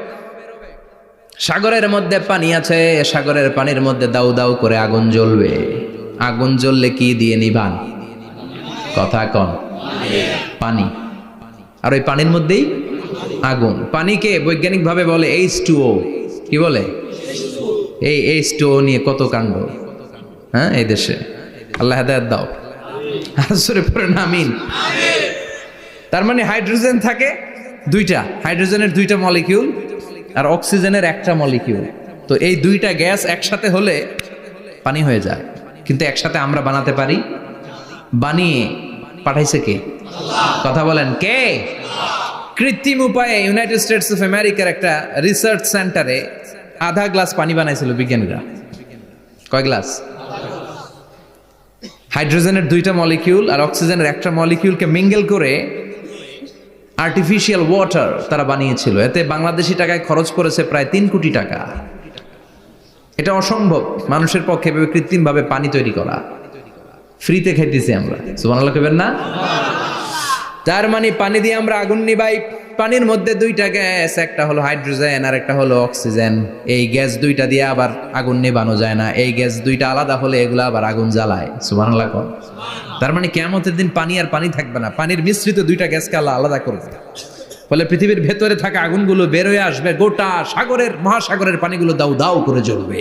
সাগরের মধ্যে পানি আছে, সাগরের পানির মধ্যে দাউ দাউ করে আগুন জ্বলবে। আগুন জ্বললে কি দিয়ে নিভান? কথা কন। পানি। আর ওই পানির মধ্যেই আগুন। পানিকে বৈজ্ঞানিক ভাবে বলে H2O। কি বলে? এই H2O নিয়ে কত কাণ্ড, হ্যাঁ, এই দেশে। আল্লাহ হেদায়েত দাও। আসরে পড়েন আমিন। তার মানে হাইড্রোজেন থাকে দুইটা, হাইড্রোজেনের 2টা মলিকিউল আর অক্সিজেনের 1টা মলিকিউল। তো এই 2টা গ্যাস একসাথে হলে পানি হয়ে যায়। কিন্তু একসাথে আমরা বানাতে পারি? বানিয়ে পাঠাইছে কে? কথা বলেন কে? কৃত্রিম উপায়ে ইউনাইটেড স্টেটস অফ আমেরিকার একটা রিসার্চ সেন্টারে আধা গ্লাস পানি বানাইছিল বিজ্ঞানীরা। কয় গ্লাস? হাইড্রোজেনের 2টা মলিকিউল আর অক্সিজেনের 1টা মলিকিউলকে মিঙ্গেল করে আর্টিফিশিয়াল ওয়াটার তারা বানিয়েছিল। এতে বাংলাদেশি টাকায় খরচ করেছে প্রায় 3 কোটি টাকা। এটা অসম্ভব মানুষের পক্ষে কৃত্রিমভাবে পানি তৈরি করা। ফ্রিতে খাইতেছি আমরা, সুবহানাল্লাহ কইবেন না? তার মানে পানি দিয়ে আমরা আগুন নিবাই। পানির মধ্যে 2টা গ্যাস, একটা হলো হাইড্রোজেন আর একটা হলো অক্সিজেন। এই গ্যাস 2টা দিয়ে আবার আগুন নেভানো যায় না। এই গ্যাস 2টা আলাদা হলে এগুলো আবার আগুন জ্বালায়। সুবহানাল্লাহ কোন। তার মানে কিয়ামতের দিন পানি আর পানি থাকবে না, পানির মিশ্রিত 2টা গ্যাসকে আল্লাহ আলাদা করবে। ফলে পৃথিবীর ভেতরে থাকা আগুনগুলো বের হয়ে আসবে, গোটা সাগরের মহাসাগরের পানিগুলো দাউ দাউ করে জ্বলবে।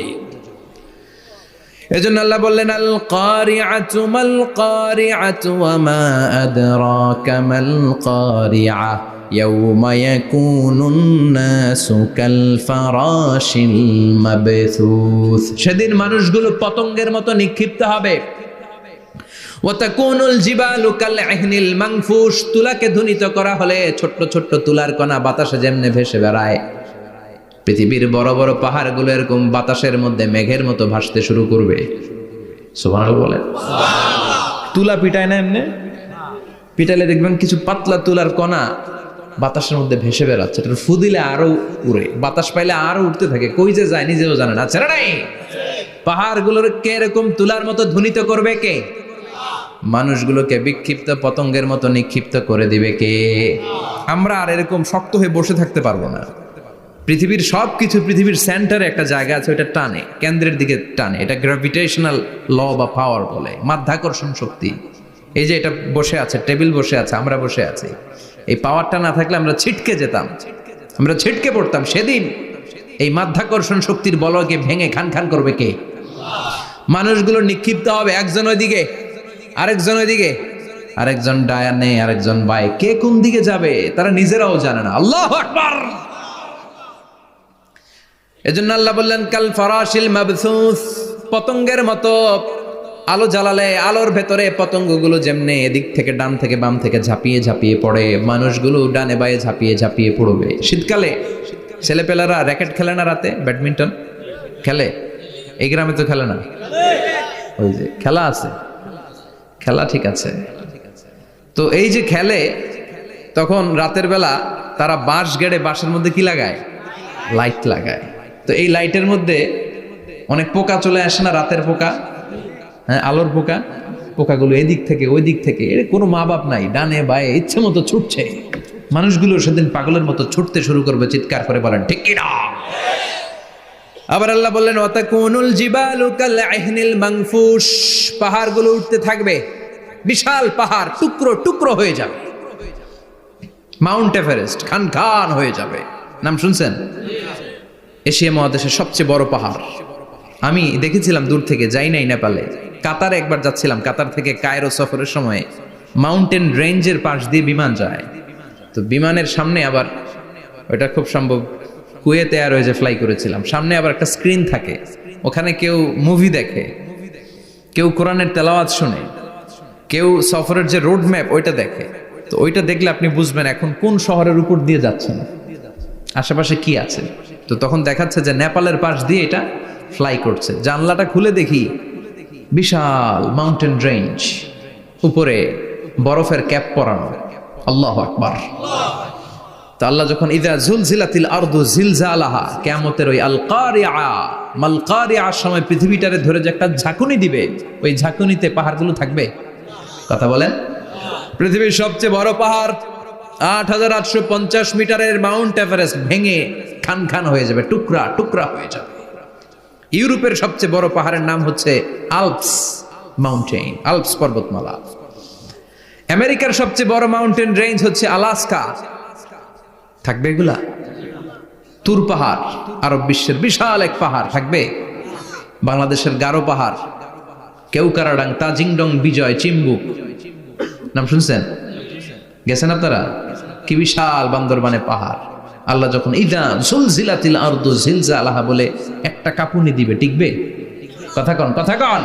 এজন্য আল্লাহ বললেন আল কারিআতু মাল কারিআতু ওয়া মা আদরাকা মাল কারিআ ইয়াউমা ইয়াকুনুন নাসু কাল ফারাশিল মাবথুস। সেদিন মানুষগুলো পতঙ্গের মতো নিক্ষিপ্ত হবে। ওয়া তাকুনুল জিবালু কাল ইহনিল মানফুশ। তুলাকে ধ্বনিত করা হলে ছোট্ট ছোট্ট তুলার কণা বাতাসে যেমনে ভেসে বেড়ায়, পৃথিবীর বড় বড় পাহাড়গুলো এরকম বাতাসের মধ্যে মেঘের মতো ভাসতে শুরু করবে। সুবহানাল্লাহ বলেন। তুলা পিটায় না এমনি? পিটাইলে দেখবেন কিছু পাতলা তুলার কণা বাতাসের মধ্যে ভেসে বেড়াচ্ছে। এটা ফু দিলে আরো উড়ে, বাতাস পাইলে আরো উঠতে থাকে, কই যে যায় নিজেও জানে না। ছেড়ে নাই। পাহাড়গুলোকে এরকম তুলার মতো ধ্বনিত করবে কে? মানুষগুলোকে বিক্ষিপ্ত পতঙ্গের মতো নিক্ষিপ্ত করে দিবে কে? আমরা আর এরকম শক্ত হয়ে বসে থাকতে পারবো না। পৃথিবীর সবকিছু, পৃথিবীর সেন্টারে একটা জায়গা আছে, ওটা টানে, কেন্দ্রের দিকে টানে। এটা গ্র্যাভিটেশনাল ল বা পাওয়ার বলে, মাধ্যাকর্ষণ শক্তি। এই যে এটা বসে আছে, টেবিল বসে আছে, আমরা বসে আছি, এই পাওয়ারটা না থাকলে আমরা ছিটকে যেতাম, আমরা ছিটকে পড়তাম। সেদিন এই মাধ্যাকর্ষণ শক্তির বলকে ভেঙে খান খান করবে কে? মানুষগুলো নিক্ষিপ্ত হবে, একজন ওইদিকে, আরেকজন ওইদিকে, আরেকজন ডায়ানে, আরেকজন বাই। কে কোন দিকে যাবে তারা নিজেরাও জানে না। আল্লাহু আকবার। এজন্য আল্লাহ বললেন কাল ফারাশিল মাবসুস, পতঙ্গের মতো আলো জ্বালালে আলোর ভেতরে পতঙ্গগুলো যেমনে এদিক থেকে ডান থেকে বাম থেকে ঝাঁপিয়ে ঝাঁপিয়ে পড়ে, মানুষগুলো ডানে বায়ে ঝাঁপিয়ে ঝাঁপিয়ে পড়বে। শীতকালে ছেলেপেলারা র্যাকেট খেলে না, রাতে ব্যাডমিন্টন খেলে, এই গ্রামে তো খেলে না, ওই যে খেলা আছে, খেলা ঠিক আছে। তো এই যে খেলে, তখন রাতের বেলা তারা বাঁশ গেড়ে বাঁশের মধ্যে কি লাগায়, লাইট লাগায়। তো এই লাইটের মধ্যে অনেক পোকা চলে আসে না, রাতের পোকা, হ্যাঁ আলোর পোকা, পোকাগুলো এদিক থেকে ওই দিক থেকে, এর কোনো মা বাপ নাই, ডানে বায়ে ইচ্ছে মতো ছুটছে। মানুষগুলো সেদিন পাগলের মতো ছুটতে শুরু করবে, চিৎকার করে বলেন ঠিক কি না। আবার আল্লাহ বললেন ওয়াতাকুনুল জিবালু কাল আহিনিল মানফুশ, পাহাড়গুলো উঠতে থাকবে, বিশাল পাহাড় টুকরো টুকরো হয়ে যাবে। মাউন্ট এভারেস্ট খান খান হয়ে যাবে, নাম শুনছেন? এশিয়া মহাদেশের সবচেয়ে বড় পাহাড়। আমি দেখেছিলাম দূর থেকে, যাই নাই নেপালে, কাতারে একবার যাচ্ছিলাম। কাতার থেকে কায়রো সফরের সময় মাউন্টেন রেঞ্জের পাশ দিয়ে বিমান যায়। তো বিমানের সামনে আবার, ওইটা খুব সম্ভব কুয়েতে এয়ারওয়েজে ফ্লাই করেছিলাম, সামনে আবার একটা স্ক্রিন থাকে, ওখানে কেউ মুভি দেখে, কেউ কোরআনের তেলাওয়াত শুনে, কেউ সফরের যে রোড ম্যাপ ওইটা দেখে। তো ওইটা দেখলে আপনি বুঝবেন এখন কোন শহরের উপর দিয়ে যাচ্ছেন, আশেপাশে কি আছে। তো তখন দেখাচ্ছে যে নেপালের পাশ দিয়ে এটা ফ্লাই করছে। জানলাটা খুলে দেখি বিশাল মাউন্টেন রেঞ্জ, উপরে বরফের ক্যাপ পরানো। আল্লাহু আকবার। তো আল্লাহ যখন ইযা যুলজিলাতিল আরদু জিলজালাহা, কিয়ামতের ওই আল কারিআ মাল কারিআর সময় পৃথিবীটারে ধরে যে একটা ঝাঁকুনি দিবে, ওই ঝাঁকুনিতে পাহাড়গুলো থাকবে। কথা বলেন, পৃথিবীর সবচেয়ে বড় পাহাড় ৮৮৫০ মিটারের মাউন্ট এভারেস্ট ভেঙে খান খান হয়ে যাবে, টুকরা টুকরা হয়ে যাবে। ইউরোপের সবচেয়ে বড় পাহাড়ের নাম হচ্ছে আল্পস মাউন্টেন, আল্পস পর্বতমালা। আমেরিকার সবচেয়ে বড় মাউন্টেন রেঞ্জ হচ্ছে আলাস্কা, থাকবে এগুলা? তুর পাহাড় আরব বিশ্বের বিশাল এক পাহাড় থাকবে। বাংলাদেশের গারো পাহাড়, কেউকারাডাং, তাজিংডং, বিজয়, চিম্বুক, নাম শুনছেন? গেছেন আপনারা? কি বিশাল বান্দরবানে পাহাড়। আল্লাহ যখন ইদা জুলজিলাতিল আরদু জিলজালাহা বলে একটা কাঁপুনি দিবে, টিকবে? কথা কন, কথা কন।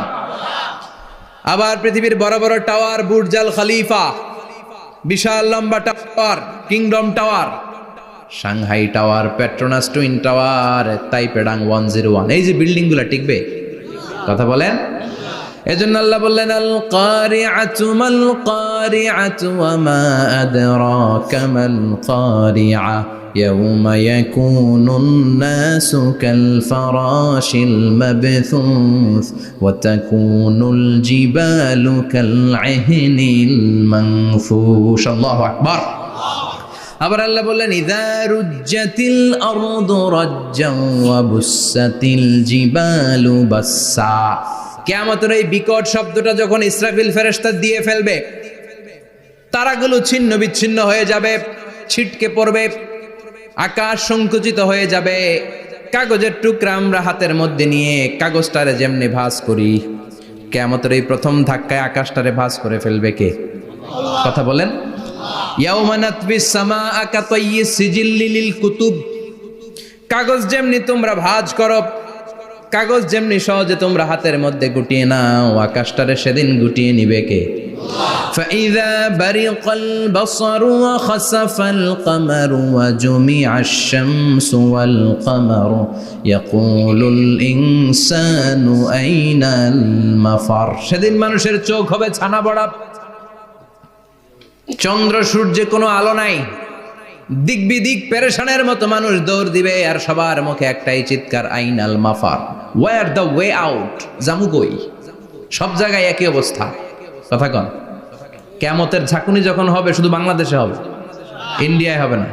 আবার পৃথিবীর বড় বড় টাওয়ার, বুর্জ আল খলিফা, বিশাল লম্বা tower, kingdom tower, Shanghai tower, Petronas twin tower, Taipei 101, এই যে বিল্ডিং গুলা টিকবে? কথা বলেন। এজন্য আল্লাহ বললেন আল কারিআতু মাল কারিআতু ওয়া মা আদরাকা মাল কারিআ ইয়াউমা ইয়াকুনুন নাসু কাল ফারাশিল মাবথুস ওয়া তাকুনুল জিবালু কাল আহিনিল মানফুশ। আল্লাহু আকবার। আবার আল্লাহ বললেন ইযা রুজ্জাতিল আরদু রাজ্জান ওয়া বুসাতিল জিবালু বাসসা। কিয়ামতের এই বিকট শব্দটা যখন ইসরাফিল ফেরেশতা দিয়ে ফেলবে, তারাগুলো ছিন্ন বিচ্ছিন্ন হয়ে যাবে, ছিটকে পড়বে, আকাশ সংকুচিত হয়ে যাবে। কাগজের টুকরা আমরা হাতের মধ্যে নিয়ে কাগজটারে যেমনি ভাঁজ করি, কিয়ামতের এই প্রথম ধাক্কায় আকাশটারে ভাঁজ করে ফেলবে কে? কথা বলেন। ইয়াউমা নাতবিস সামাআ কাতাইয়িস সিজিল্লি লিল কুতুব, কাগজ যেমনি তোমরা ভাঁজ করো, কাগজ যেমনি সহজে তোমরা হাতের মধ্যে গুটিয়ে নাও, আকাশটারে সেদিন গুটিয়ে নিবে কে? ফাইযা বারিকাল বাসারু ওয়া খাসাফাল কামারু ওয়া জুমিআশ শামসু ওয়াল কামারু ইয়াকুলুল ইনসানু আইনাল মাফার। সেদিন মানুষের চোখ হবে ছানা বড়া, চন্দ্র সূর্যে কোনো আলো নাই, দিক বিদিক পেরেশানের মতো মানুষ দৌড় দিবে, আর সবার মুখে একটাই চিৎকার, আইনাল মাফার, ওয়্যার দ্য ওয়ে আউট, জামু কই? সব জায়গায় একই অবস্থা। কথা কন। কিয়ামতের ঝাঁকুনি যখন হবে শুধু বাংলাদেশে হবে, ইন্ডিয়ায় হবে না,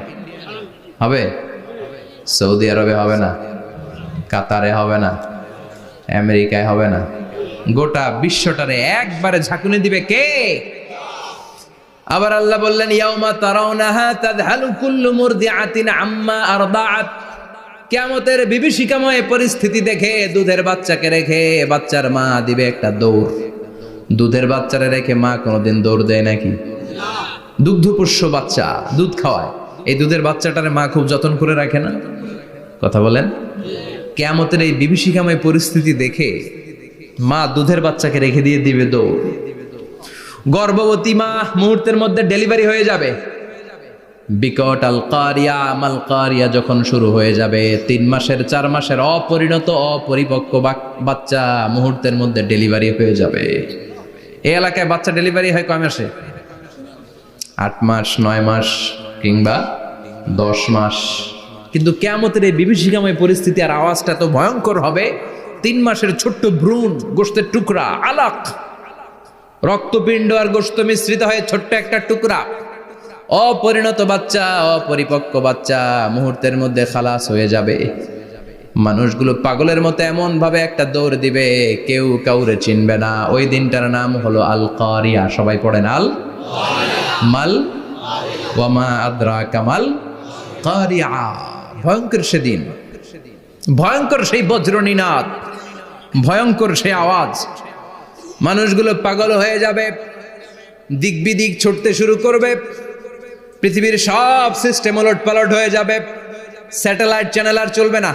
হবে সৌদি আরবে হবে না, কাতারে হবে না, আমেরিকায় হবে না, গোটা বিশ্বটারে একবারে ঝাঁকুনি দিবে কে? আবার আল্লাহ বললেন ইয়াউমা তারাউনাহা তাযহালু কুল্লু মুরদিআতিন আম্মা আরদাআত। কিয়ামতের বিভীষিকাময় পরিস্থিতি দেখে দুধের বাচ্চাকে রেখে বাচ্চার মা দিবে একটা দৌড়। দুধের বাচ্চারে রেখে মা কোনোদিন দৌড় দেয় নাকি? দুগ্ধপোষ্য বাচ্চা, দুধ খাওয়ায়, এই দুধের বাচ্চাটারে মা খুব যত্ন করে রাখে না? কথা বলেন। কিয়ামতের এই বিভীষিকাময় পরিস্থিতি দেখে মা দুধের বাচ্চাকে রেখে দিয়ে দিবে দৌড়। গর্ভবতী মা মুহূর্তের মধ্যে ডেলিভারি হয়ে যাবে। বিকট আল কারিয়া মাল কারিয়া যখন শুরু হয়ে যাবে, 3 মাসের 4 মাসের অপরিণত অপরিপক্ক বাচ্চা মুহূর্তের মধ্যে ডেলিভারি হয়ে যাবে। এই এলাকায় বাচ্চা ডেলিভারি হয় কয় মাসে? 8 মাস, 9 মাস কিংবা 10 মাস। কিন্তু কিয়ামতের এই বিভীষিকাময় পরিস্থিতি আর আওয়াজটা তো ভয়ঙ্কর হবে। 3 মাসের ছোট্ট ভ্রূণ, গোশতের টুকরা, আলাক, রক্তপিণ্ড আর গোশত মিশ্রিত হয়ে ছোট্ট একটা টুকরা, অপরিণত বাচ্চা, অপরিপক্ক বাচ্চা মুহূর্তের মধ্যে খালাস হয়ে যাবে। মানুষগুলো পাগলের মতো এমন ভাবে একটা দৌড় দিবে, কেউ কাউরে চিনবে না। ওই দিনটার নাম হলো আল কারিয়া। সবাই পড়েন আল মাল ওয়ামা আদরাকা মাল কারিয়া। ভয়ঙ্কর সেদিন, ভয়ঙ্কর সেই বজ্রনীনাদ, ভয়ঙ্কর সেই আওয়াজ। মানুষগুলো পাগল হয়ে যাবে, দিক বিদিক ছুটতে শুরু করবে। পৃথিবীর সব সিস্টেম ওলট পালট হয়ে যাবে। স্যাটেলাইট চ্যানেল আর চলবে না।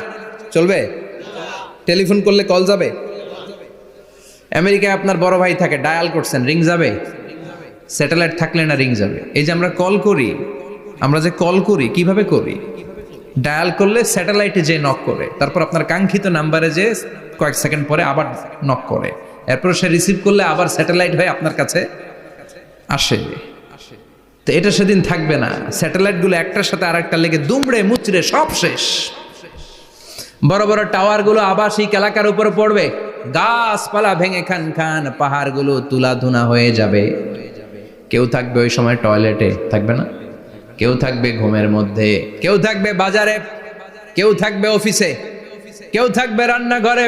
চলবে? টেলিফোন করলে কল যাবে? আমেরিকায় আপনার বড় ভাই থাকে, ডায়াল করছেন, রিং যাবে? স্যাটেলাইট থাকলে না রিং যাবে? এই যে আমরা কল করি, আমরা যে কল করি কিভাবে করি? ডায়াল করলে স্যাটেলাইটে যে নক করে, তারপর আপনার কাঙ্ক্ষিত নাম্বারে যে কয়েক সেকেন্ড পরে আবার নক করে, এরপর সে রিসিভ করলে আবার স্যাটেলাইট হয়ে আপনার কাছে আসে। তো এটা সেদিন থাকবে না। স্যাটেলাইটগুলো একটার সাথে আরেকটা লেগে দুমড়ে মুচড়ে সব শেষ। বড় বড় টাওয়ারগুলো আবাসিক এলাকার উপরে পড়বে, গাছপালা ভেঙে খান খান, পাহাড়গুলো তুলা ধুনা হয়ে যাবে। কেউ থাকবে ওই সময় টয়লেটে, থাকবে না? কেউ থাকবে ঘুমের মধ্যে, কেউ থাকবে বাজারে, কেউ থাকবে অফিসে, কেউ থাকবে রান্নাঘরে,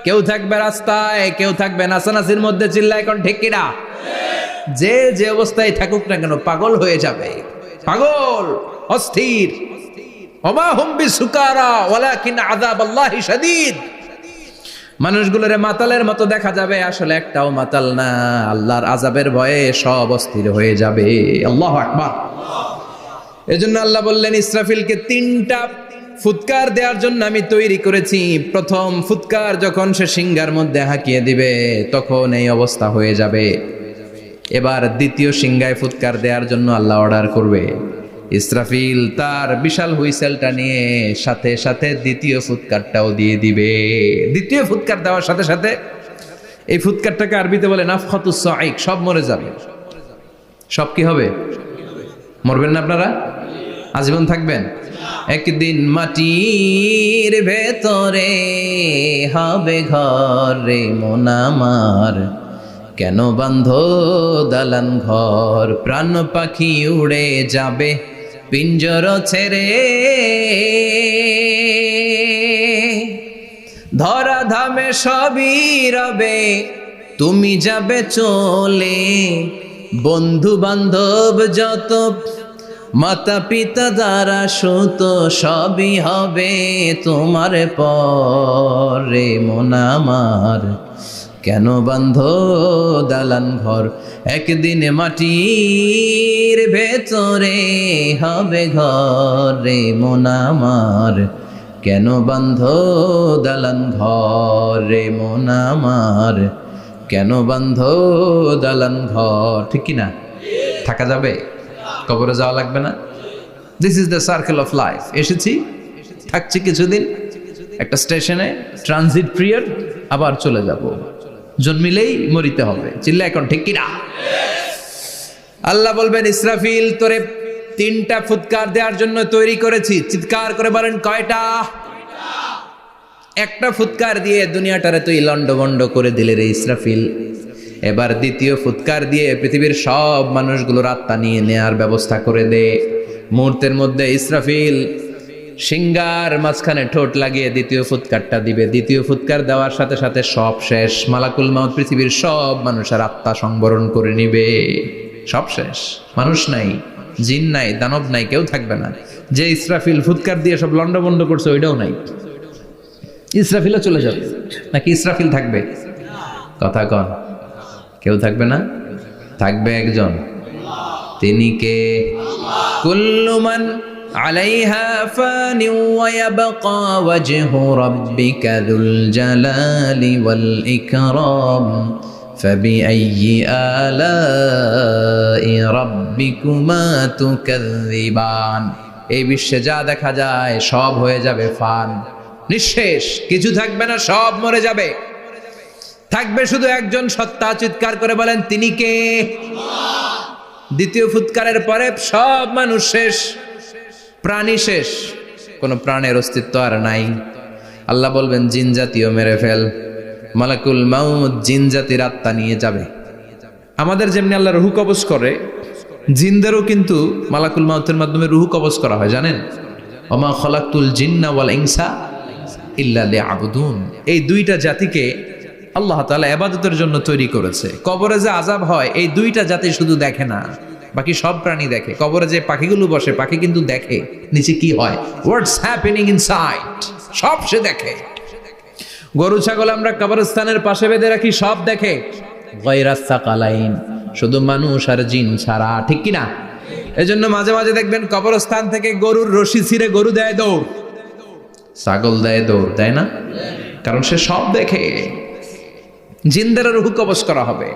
কেউ থাকবে রাস্তায়, কেউ থাকবে নাচানাচির মধ্যে। চিল্লায় কোন ঠিক কিনা? যে যে অবস্থায় থাকুক না কেন পাগল হয়ে যাবে, পাগল, অস্থির। ওমা হুম বিসুকারা ওয়ালাকিন আযাবাল্লাহি শাদীদ। মানুষগুলোরে মাতালের মতো দেখা যাবে, আসলে একটাও মাতাল না। আল্লাহর আযাবের ভয়ে সব অস্থির হয়ে যাবে। আল্লাহু আকবার। এজন্য আল্লাহ বললেন, ইসরাফিলকে 3টা ফুৎকার দেওয়ার জন্য আমি তৈরি করেছি। প্রথম ফুৎকার যখন সে সিংহার মধ্যে হাঁকিয়ে দিবে, তখন এই অবস্থা হয়ে যাবে। এবার দ্বিতীয় সিংহায় ফুৎকার দেওয়ার জন্য আল্লাহ অর্ডার করবে। ইসরাফিল তার বিশাল হুইসেলটা নিয়ে সাথে সাথে দ্বিতীয় ফুৎকারটাও দিয়ে দিবে। দ্বিতীয় ফুৎকার দেওয়ার সাথে সাথে, এই ফুৎকারটাকে আরবিতে বলে নাফখাতুস সাঈক, সব মরে যাবে। সব কি হবে? মরবেন না আপনারা? আজীবন থাকবেন? একদিন মাটির ভেতরে হবে ঘর রে মন আমার, কেন বান্ধ দালান ঘর, প্রাণ পাখি উড়ে যাবে পিঞ্জর ছেড়ে, ধরা ধামে সবই রবে তুমি যাবে চলে, বন্ধু বান্ধব যত মাতা পিতা দ্বারা সুত সবই হবে তোমার পরে মন আমার, কেন বান্ধ দালান ঘর, একদিন মাটির ভেতরে হবে ঘর রে মন আমার, কেন বান্ধ দালান ঘর রে মন আমার, কেন বান্ধ দালান ঘর। ঠিক কিনা? থাকা যাবে? কবরে যাওয়া লাগবে না? This is the circle of life. এসেছি, থাকছি কিছুদিন একটা স্টেশনে, ট্রানজিট পিরিয়ড, আবার চলে যাব। জন্মিলেই মরিতে হবে। চিল্লা এখন ঠিক কিনা? আল্লাহ বলবেন, ইসরাফিল তোরে 3টা ফুৎকার দেওয়ার জন্য তৈরি করেছি। চিৎকার করে বলেন, কয়টা? একটা ফুৎকার দিয়ে দুনিয়াটারে তুই লন্ডভন্ড করে দিলে রে ইসরাফিল। এবার দ্বিতীয় ফুৎকার দিয়ে পৃথিবীর সব মানুষগুলোর আত্মা নিয়ে নেয়ার ব্যবস্থা করে দে। মুহূর্তের মধ্যে ইসরাফিল সিংহার মাঝখানে ঠোঁট লাগিয়ে দ্বিতীয় ফুৎকারটা দিবে। দ্বিতীয় ফুৎকার দেওয়ার সাথে সাথে সব শেষ। মালাকুল মাউত পৃথিবীর সব মানুষের আত্মা সংবরণ করে নিবে। সব শেষ, মানুষ নাই, জিন নাই, দানব নাই, কেউ থাকবে না। যে ইসরাফিল ফুৎকার দিয়ে সব লন্ডভন্ড করছে ওইটাও নাই। ইসরাফিলও চলে যাবে, নাকি ইসরাফিল থাকবে? কথা কন, কেউ থাকবে না? থাকবে একজন। তিনি কে? কুল্লু মান আলাইহা ফানি ওয়া ইয়াবকা ওয়াজহু রাব্বিকা যুল জালালি ওয়াল ইকরাম ফাবিআইয়ি আলাই রাব্বিকুমা তুকাযযিবান। এই বিশ্বে যা দেখা যায় সব হয়ে যাবে ফান, নিঃশেষ, কিছু থাকবে না, সব মরে যাবে। থাকবে শুধু একজন সত্তা, চিৎকার করে বলেন তিনি কে? দ্বিতীয় ফুৎকারের পরে সব মানুষ শেষ, প্রাণী শেষ, কোনো প্রাণের অস্তিত্ব আর নাই। আল্লাহ বলবেন জিন জাতিও মেরে ফেল। মালাকুল মাউত জিন জাতির আত্মা নিয়ে যাবে। আমাদের যেমনি আল্লাহ রুহু কবজ করে, জিনদেরও কিন্তু মালাকুল মাউতের মাধ্যমে রুহু কবজ করা হয়, জানেন? ওমা খলাকতুল জিন্না ওয়াল ইনসা ইল্লা লিয়াবুদুন। এই দুইটা জাতিকে আল্লাহ তাআলা ইবাদতের জন্য তৈরি করেছে। কবরে যে আযাব হয় এই দুইটা জাতি শুধু দেখে না, বাকি সব প্রাণী দেখে। কবরে যে পাখিগুলো বসে, পাখি কিন্তু দেখে নিচে কি হয়, হোয়াটস হ্যাপেনিং ইনসাইড, সব সে দেখে। গরু ছাগল আমরা কবরস্থানের পাশে বেঁধে রাখি, সব দেখে। গায়রাস সাকালাইন, শুধু মানুষ আর জিন ছাড়া, ঠিক কি না? এজন্য মাঝে মাঝে দেখবেন কবরস্থান থেকে গরুর রশি ছিঁড়ে গরু দেয় দৌড়, ছাগল দেয় দৌড়, দেয় না? কারণ সে সব দেখে। জিনদেরও রূহ কবজ করা হবে,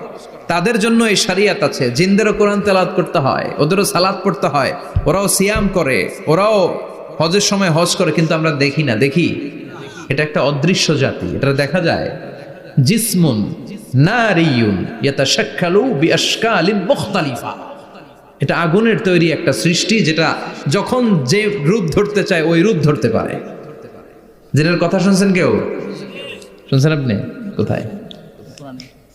তাদের জন্য এই শরিয়ত আছে। জিনদেরও কোরআন তেলাওয়াত করতে হয়, ওদেরও সালাত পড়তে হয়, ওরাও সিয়াম করে, ওরাও হজের সময় হজ করে, কিন্তু আমরা দেখি না। দেখি? এটা একটা অদৃশ্য জাতি, এটা দেখা যায়। জিসমুন নারিয়ুন ইয়াতাশাক্কালু বিআশকালিন মুখতালিফা, এটা আগুনের তৈরি একটা সৃষ্টি, যেটা যখন যে রূপ ধরতে চায় ওই রূপ ধরতে পারে। জিনের কথা শুনছেন কেউ? শুনছেন আপনি? কোথায়?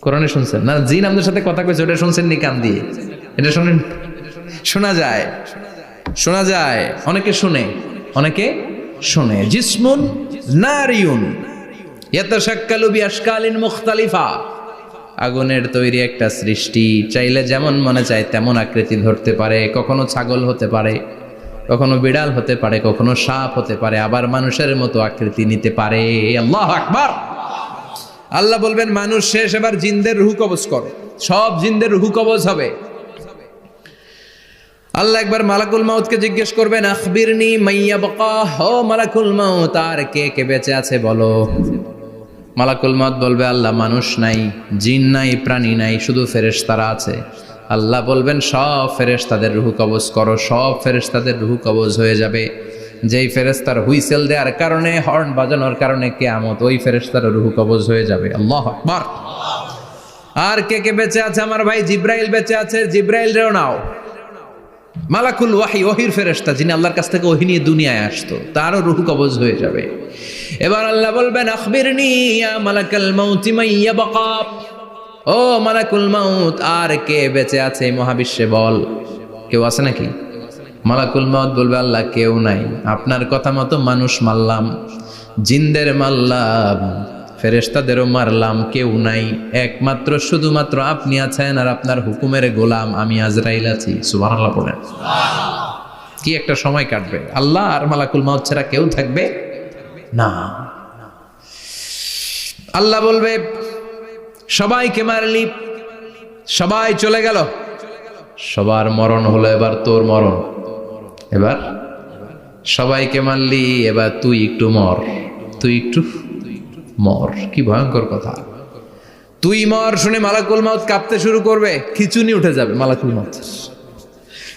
কোরআনে শুনছেন না? জিন আমাদের সাথে কথা কইছে, ওটা শুনছেন নি কান দিয়ে? এটা শুনেন, শোনা যায়, শোনা যায়, অনেকে শুনে, অনেকে শুনে। জিসমুন নারিয়ুন ইয়াতাশাক্কালু বিআশকালিন মুখতালিফা, আগুনের তৈরি একটা সৃষ্টি, চাইলে যেমন মনে চায় তেমন আকৃতি ধরতে পারে। কখনো ছাগল হতে পারে, কখনো বিড়াল হতে পারে, কখনো সাপ হতে পারে, আবার মানুষের মতো আকৃতি নিতে পারে। আল্লাহু আকবার। আল্লাহ বলবেন মানুষ শেষ, এবার জিনদের রূহ কবজ করো। সব জিনদের রূহ কবজ হবে। আল্লাহ একবার মালাকুল মাউতকে জিজ্ঞেস করবেন, আখবিরনি মাইয়াবকা, ও মালাকুল মাউত, আর কে কে বেঁচে আছে বলো। মালাকুল মাউত বলবে, আল্লাহ মানুষ নাই, জিন নাই, প্রাণী নাই, শুধু ফেরেশতারা আছে। আল্লাহ বলবেন সব ফেরেশতাদের রূহ কবজ করো। সব ফেরেশতাদের রূহ কবজ হয়ে যাবে। যেই ফেরেশতার হুইসেল দেওয়ার কারণে, হর্ন বাজানোর কারণে কিয়ামত, ওই ফেরেশতার রূহ কবজ হয়ে যাবে। আল্লাহু আকবার। আর কে কে বেঁচে আছে? আমার ভাই জিব্রাইল বেঁচে আছে, জিব্রাইল রেও নাও। মালাকুল ওয়াহি, ওহির ফেরেশতা, যিনি আল্লাহর কাছ থেকে ওহি নিয়ে দুনিয়ায় আসতো, তারও রূহ কবজ হয়ে যাবে। এবার আল্লাহ বলবেন, আখবিরনি ইয়া মালাকাল মাউতি মাইয়াবকা, ও মালাকুল মাউত, আর কে বেঁচে আছে এই মহাবিশ্বে বল। কেউ আছে নাকি? মালাকুল মাউত বলবে, আল্লাহ কেউ নাই। আপনার কথা মতো মানুষ মারলাম, জিনদের মারলাম, ফেরেশতাদেরও মারলাম, কেউ নাই। একমাত্র শুধুমাত্র আপনি আছেন, আর আপনার হুকুমের গোলাম আমি আজরাইল আছি। সুবহানাল্লাহ পড়েন। কি একটা সময় কাটবে! আল্লাহ আর মালাকুল মাউত ছাড়া কেউ থাকবে না। আল্লাহ বলবে, সবাইকে মারলি, সবাই চলে গেল, সবার মরণ হলো, এবার তোর মরণ। এবার সবাইকে মারলি, এবার তুই একটু মর, তুই একটু মর। কি ভয়ঙ্কর কথা! তুই মর শুনে মালাকুল মাউত কাঁপতে শুরু করবে, খিচুনি উঠে যাবে মালাকুল মাউত।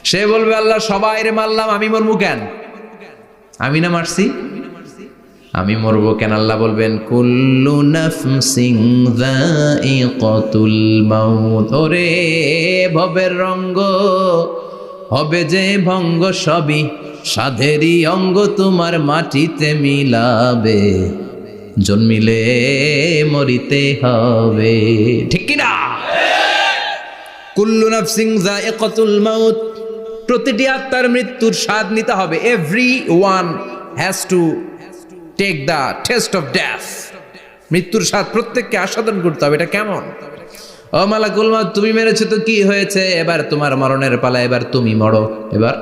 সে বলবে, আল্লাহ সবাই রে মারলাম, আমি মরবো কেন? আমি না মারছি, আমি মরবো কেন? আল্লাহ বলবেন, কুল্লু নাফসিন যায়িকাতুল মাউত, ওরে ভবের রঙ্গ হবে যে ভঙ্গ, সবই সাধেরই অঙ্গ, তোমার মাটিতে মিলাবে, জন্মিলে মরিতে হবে। ঠিক কি না? কুল্লু নাফসিন যায়িকাতুল মাউত, প্রতিটি আত্মার মৃত্যুর স্বাদ নিতে হবে। Every one has to take the taste of death. মৃত্যুর স্বাদ প্রত্যেককে আস্বাদন করতে হবে। এটা কেমন? ও মালাকুল মাউত, তুমি মেরেছো তো কি হয়েছে, এবার তোমার মরণের পালা, এবার তুমি মরো। এবার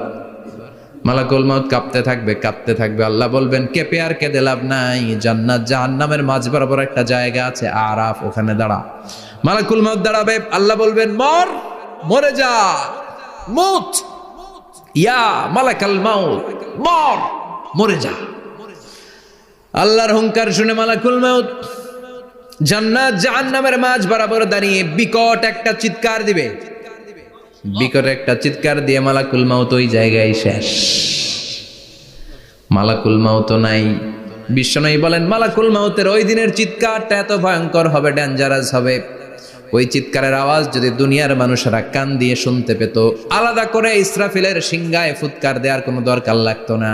মালাকুল মাউত কাঁপতে থাকবে, কাঁপতে থাকবে। আল্লাহ বলবেন, কেঁপে আর কেঁদে লাভ নাই, জান্নাত জাহান্নামের মাঝ বরাবর একটা জায়গা আছে, আরাফ, ওখানে দাঁড়া। মালাকুল মাউত দাঁড়াবে, আল্লাহ বলবেন, মর, মরে যা, মুত। ইয়া মালাকাল মাউত, মর, মরে যা। আল্লাহর হুঙ্কার শুনে মালাকুল মাউত জান্নাত জাহান্নামের মাঝ বরাবর দাঁড়িয়ে বিকট একটা চিৎকার দিবে। বিকট একটা চিৎকার দিয়ে মালাকুল মাউত ওই জায়গায় শেষ। মালাকুল মাউত নাই। বিশ্বনবী বলেন মালাকুল মাউতের ওই দিনের চিৎকারটা এত ভয়ঙ্কর হবে, ডেঞ্জারাস হবে। ওই চিৎকারের আওয়াজ যদি দুনিয়ার মানুষেরা কান দিয়ে শুনতে পেত, আলাদা করে ইসরাফিলের সিংহায় ফুৎকার দেওয়ার কোনো দরকার লাগতো না।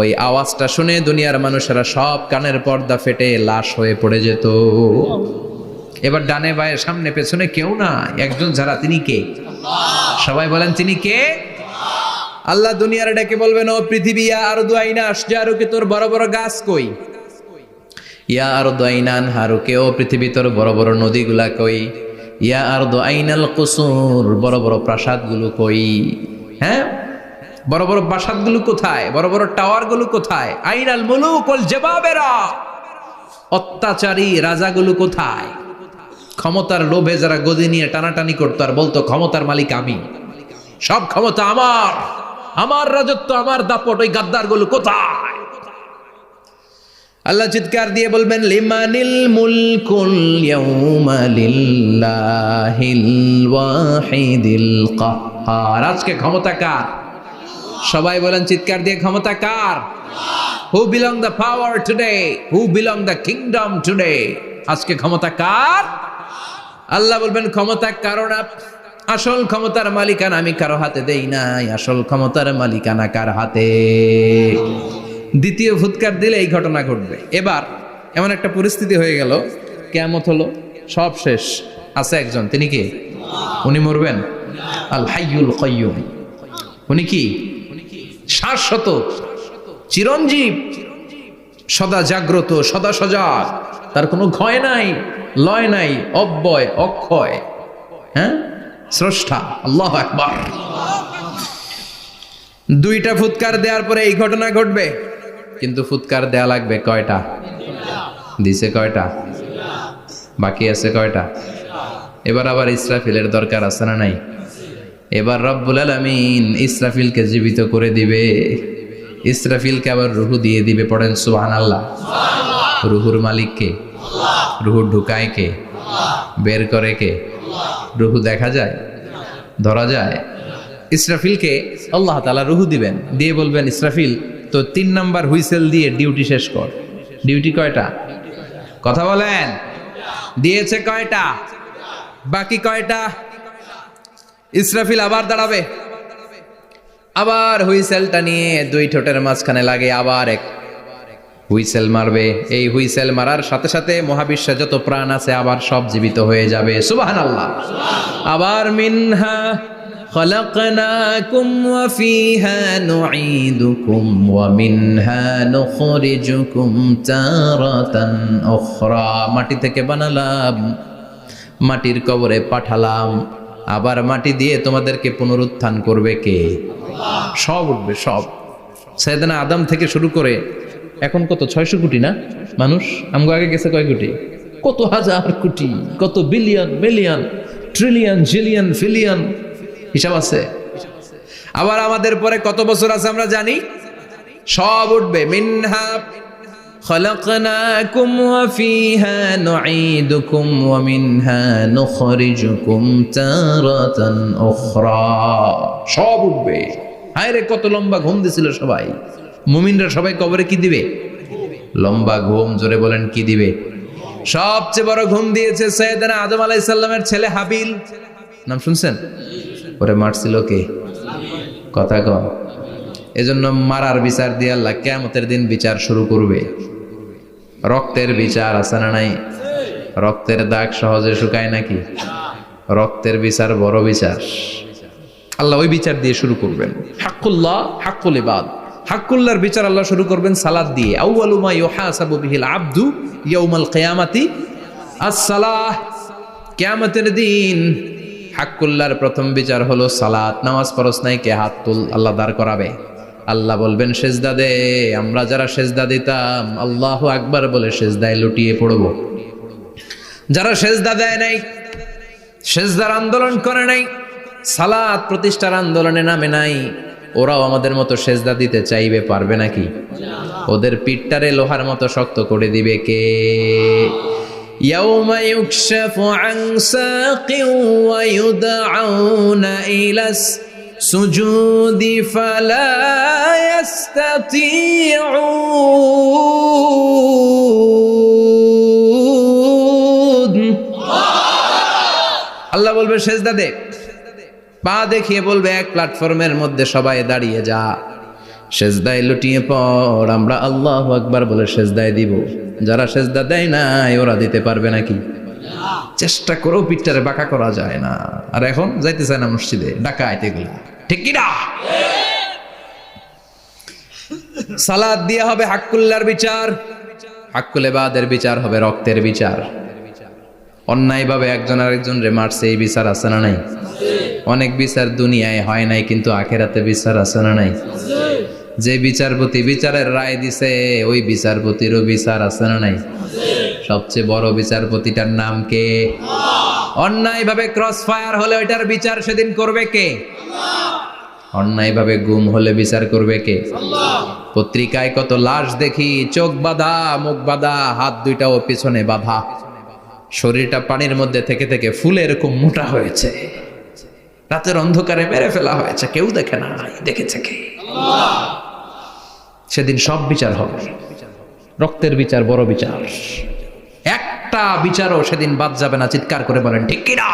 ওই আওয়াজটা শুনে দুনিয়ার মানুষেরা সব কানের পর্দা ফেটে লাশ হয়ে পড়ে যেত। এবার ডানে বায়ে সামনে পেছনে কেউ না, একজন যারা, তিনি কে? সবাই বলেন তিনি কে? আল্লাহ দুনিয়ার ডেকে বলবেন, ও পৃথিবী, ইয়া আরদু আইনা আশজারুকে, তোর বড় বড় গাছ কই? ইয়া আরদু আইনান হারুকে, ও পৃথিবী তোর বড় বড় নদীগুলা কই? ইয়া আরদু আইনাল কুসুর, বড় বড় প্রাসাদগুলো কই? হ্যাঁ, বড় বড় প্রাসাদগুলো কোথায়? বড় বড় টাওয়ারগুলো কোথায়? আইনাল মুলুক ওয়াল জাবাবেরা, অত্যাচারী রাজাগুলো কোথায়? ক্ষমতার লোভে যারা গদি নিয়ে টানাটানি করতো আর বলতো ক্ষমতার মালিক আমি, সব ক্ষমতা আমার, আমার রাজত্ব, আমার দাপট, ওই গাদ্দারগুলো কোথায়? আল্লাহ চিৎকার দিয়ে বলবেন, লিমানিল মুলকুল ইয়াউমা লিল্লাহিল ওয়াহিদিল কাহ্হার। আজকে ক্ষমতা কার? সবাই বলেন চিৎকার দিয়ে, ক্ষমতা কার? Who belong the power today? Who belong the kingdom today? আজকে ক্ষমতা কার? আল্লাহ বলবেন ক্ষমতা কারো না, আসল ক্ষমতার মালিকানা আমি কারো হাতে দেই নাই। আসল ক্ষমতার মালিকানা কার হাতে? দ্বিতীয় ফুৎকার দিলে এই ঘটনা ঘটবে। এবার এমন একটা পরিস্থিতি হয়ে গেল, কিয়ামত হলো, সব শেষ। আছে একজন, তিনি কি? উনি মরবেন? আল হাইয়ুল কাইয়ুম। উনি কি? শাশ্বত, চিরঞ্জীব, সদা জাগ্রত, সদা সজাগ, তার কোনো ক্ষয় নাই, লয় নাই, অব্যয়, অক্ষয়। হ্যাঁ, স্রষ্টা। আল্লাহু আকবার। দুইটা ফুৎকার দেওয়ার পরে এই ঘটনা ঘটবে, কিন্তু ফুৎকার দেয়া লাগবে কয়টা? দিছে কয়টা? বাকি আছে কয়টা? এবার আবার ইসরাফিলের দরকার আছে না নাই? এবার রব্বুল আলামিন ইসরাফিলকে জীবিত করে দিবে। ইসরাফিলকে আবার রুহু দিয়ে দিবে। পড়েন সুবহানাল্লাহ। রুহুর মালিক কে? রুহু ঢুকায় কে? বের করে কে? রুহু দেখা যায়, ধরা যায়? ইসরাফিলকে আল্লাহ তাআলা রুহু দিবেন, দিয়ে বলবেন, ইসরাফিল তো 3 নাম্বার হুইসেল দিয়ে ডিউটি শেষ কর। ডিউটি কয়টা? কথা বলেন। দিয়েছে কয়টা? বাকি কয়টা? ইসরাফিল আবার দাঁড়াবে, আবার হুইসেলটা নিয়ে দুই ঠোঁটের মাঝখানে লাগে আবার এক হুইসেল মারবে। এই হুইসেল মারার সাথে সাথে মহাবিশ্বে যত প্রাণ আছে আবার সব জীবিত হয়ে যাবে। সুবহানাল্লাহ। আবার মিনহা খলাকনাকুম ওয়া ফিহা নুঈদুকুম ওয়া মিনহা নুখরিজুকুম তারাতান উখরা। মাটি থেকে বানালাম, মাটির কবরে পাঠালাম, আবার মাটি দিয়ে তোমাদেরকে পুনরুত্থান করবে কে? সব উঠবে, সব। সাইয়েদনা আদম থেকে শুরু করে এখন কত 600 কোটি না মানুষ? আমগো আগে গেছে কয় কোটি? কত হাজার কোটি, কত billion, million, trillion, zillion, pillion, হিসাব আছে। আবার আমাদের পরে কত বছর আছে আমরা জানি? সব উঠবে। মিনহা খলাকনাকুম ওয়া ফিহা নুঈদুকুম ওয়া মিনহা নুখরিজুকুম তারাতান উখরা। সব উঠবে। হায়রে কত লম্বা ঘুম দিছিল সবাই। মুমিনরা সবাই কবরে কি দিবে? লম্বা ঘুম। জোরে বলেন কি দিবে? সবচেয়ে বড় ঘুম দিয়েছে সাইয়েদনা আদম আলাইহিস সালামের ছেলে হাবিল। নাম শুনছেন? ওরে মারছিল কে? কথা কম। এজন্য মারার বিচার দিয়ে আল্লাহ কিয়ামতের দিন বিচার শুরু করবে। রক্তের বিচার আছে না নাই? রক্তের দাগ সহজে শুকায় নাকি? রক্তের বিচার বড় বিচার। আল্লাহ ওই বিচার দিয়ে শুরু করবেন। হাক্কুল্লাহ, হাক্কুল ইবাদ। হাক্কুল্লাহর বিচার আল্লাহ শুরু করবেন সালাত দিয়ে। আউয়ালু মা ইউহাসাবু বিহিল আবদু ইয়াউমাল কিয়ামাতি আস-সালাহ। কিয়ামতের দিন হাক্কুল্লাহর প্রথম বিচার হলো সালাত। নামাজ পড়স নাই, কে হাত তুল, আল্লাহ দাঁড় করাবে। আল্লাহ বলবেন সেজদা দে। আমরা যারা সেজদা দিতাম আল্লাহু আকবার বলে সেজদায় লুটিয়ে পড়ব। যারা সেজদা দেয় নাই, সেজদার আন্দোলন করে নাই, সালাত প্রতিষ্ঠার আন্দোলনে নামে নাই, ওরাও আমাদের মতো সেজদা দিতে চাইবে, পারবে নাকি? ওদের পিঠটারে লোহার মতো শক্ত করে দিবে কে? ইয়াউমা ইউকশাফু আন সাকিন ওয়া ইউদআউনা ইলাস সুজুদি ফালা ইয়াস্তাতিউন। আল্লাহ বলবে সেজদা দে, পা দেখিয়ে বলবে এক প্ল্যাটফর্মের মধ্যে সবাই দাঁড়িয়ে যা, সেজদায় লুটিয়ে পড়। আমরা আল্লাহু আকবার বলে সেজদায় দিব। যারা সেজদা দেয় নাই ওরা দিতে পারবে নাকি? চেষ্টা করেও পিঠটারে বাঁকা করা যায় না। আর এখন যাইতে চায় না মসজিদে, ডাকাইতে এগুলা, ঠিক কি না? সালাত দিয়ে হবে হাক্কুল্লার বিচার, হাক্কুল ইবাদের বিচার হবে রক্তের বিচার। অন্যায়ভাবে একজন আরেকজন রে মারছে, এই বিচার আছে না নাই? অনেক বিচার দুনিয়ায় হয় নাই, কিন্তু আখেরাতে বিচার আছে না নাই? যে বিচারপতি বিচারের রায় দিছে ওই বিচারপতিরও বিচার আছে না নাই? সবচেয়ে বড় বিচারপতিটার নাম কে? অন্যায়ভাবে ক্রস ফায়ার হলে ওইটার বিচার সেদিন করবে কে? অন্যায়ভাবে গুম হলে বিচার করবে কে? পত্রিকায় কত লাশ দেখি, চোখ বাঁধা, মুখ বাঁধা, হাত দুইটাও পিছনে বাঁধা, শরীরটা পানির মধ্যে থেকে থেকে ফুলে এরকম মোটা হয়েছে, রাতের অন্ধকারে মেরে ফেলা হয়েছে, কেউ দেখে না, দেখেছে কে? সেদিন সব বিচার হবে, রক্তের বিচার, বড় বিচার। একটা বিচারও সেদিন বাদ যাবে না। চিৎকার করে বলেন ঠিক কিনা?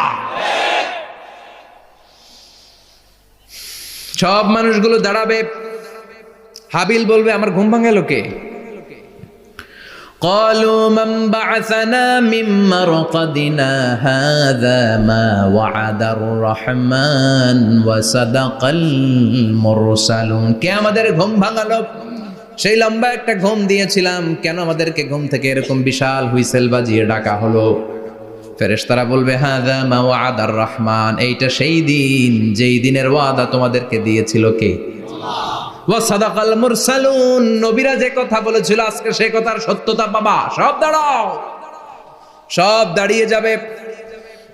সব মানুষগুলো দাঁড়াবে। হাবিল বলবে আমার ঘুম ভাঙালো কে? قالوا من بعثنا من مرقدنا هذا ما وعد الرحمن وصدق المرسلون। কে আমাদের ঘুম ভাঙালো? সেই লম্বা একটা ঘুম দিয়েছিলাম, কেন আমাদেরকে ঘুম থেকে এরকম বিশাল হুইসেল বাজিয়ে ডাকা হলো? ফেরেশতারা বলবে হাযা মা ওয়াদার রহমান, এইটা সেই দিন যেই দিনের ওয়াদা তোমাদেরকে দিয়েছিল কে? ওয়া সাদাকাল মুরসালুন, নবীরা যে কথা বলেছিল আজকে সেই কথার সত্যতা পাবা। সব দাঁড়াও, সব দাঁড়িয়ে যাবে।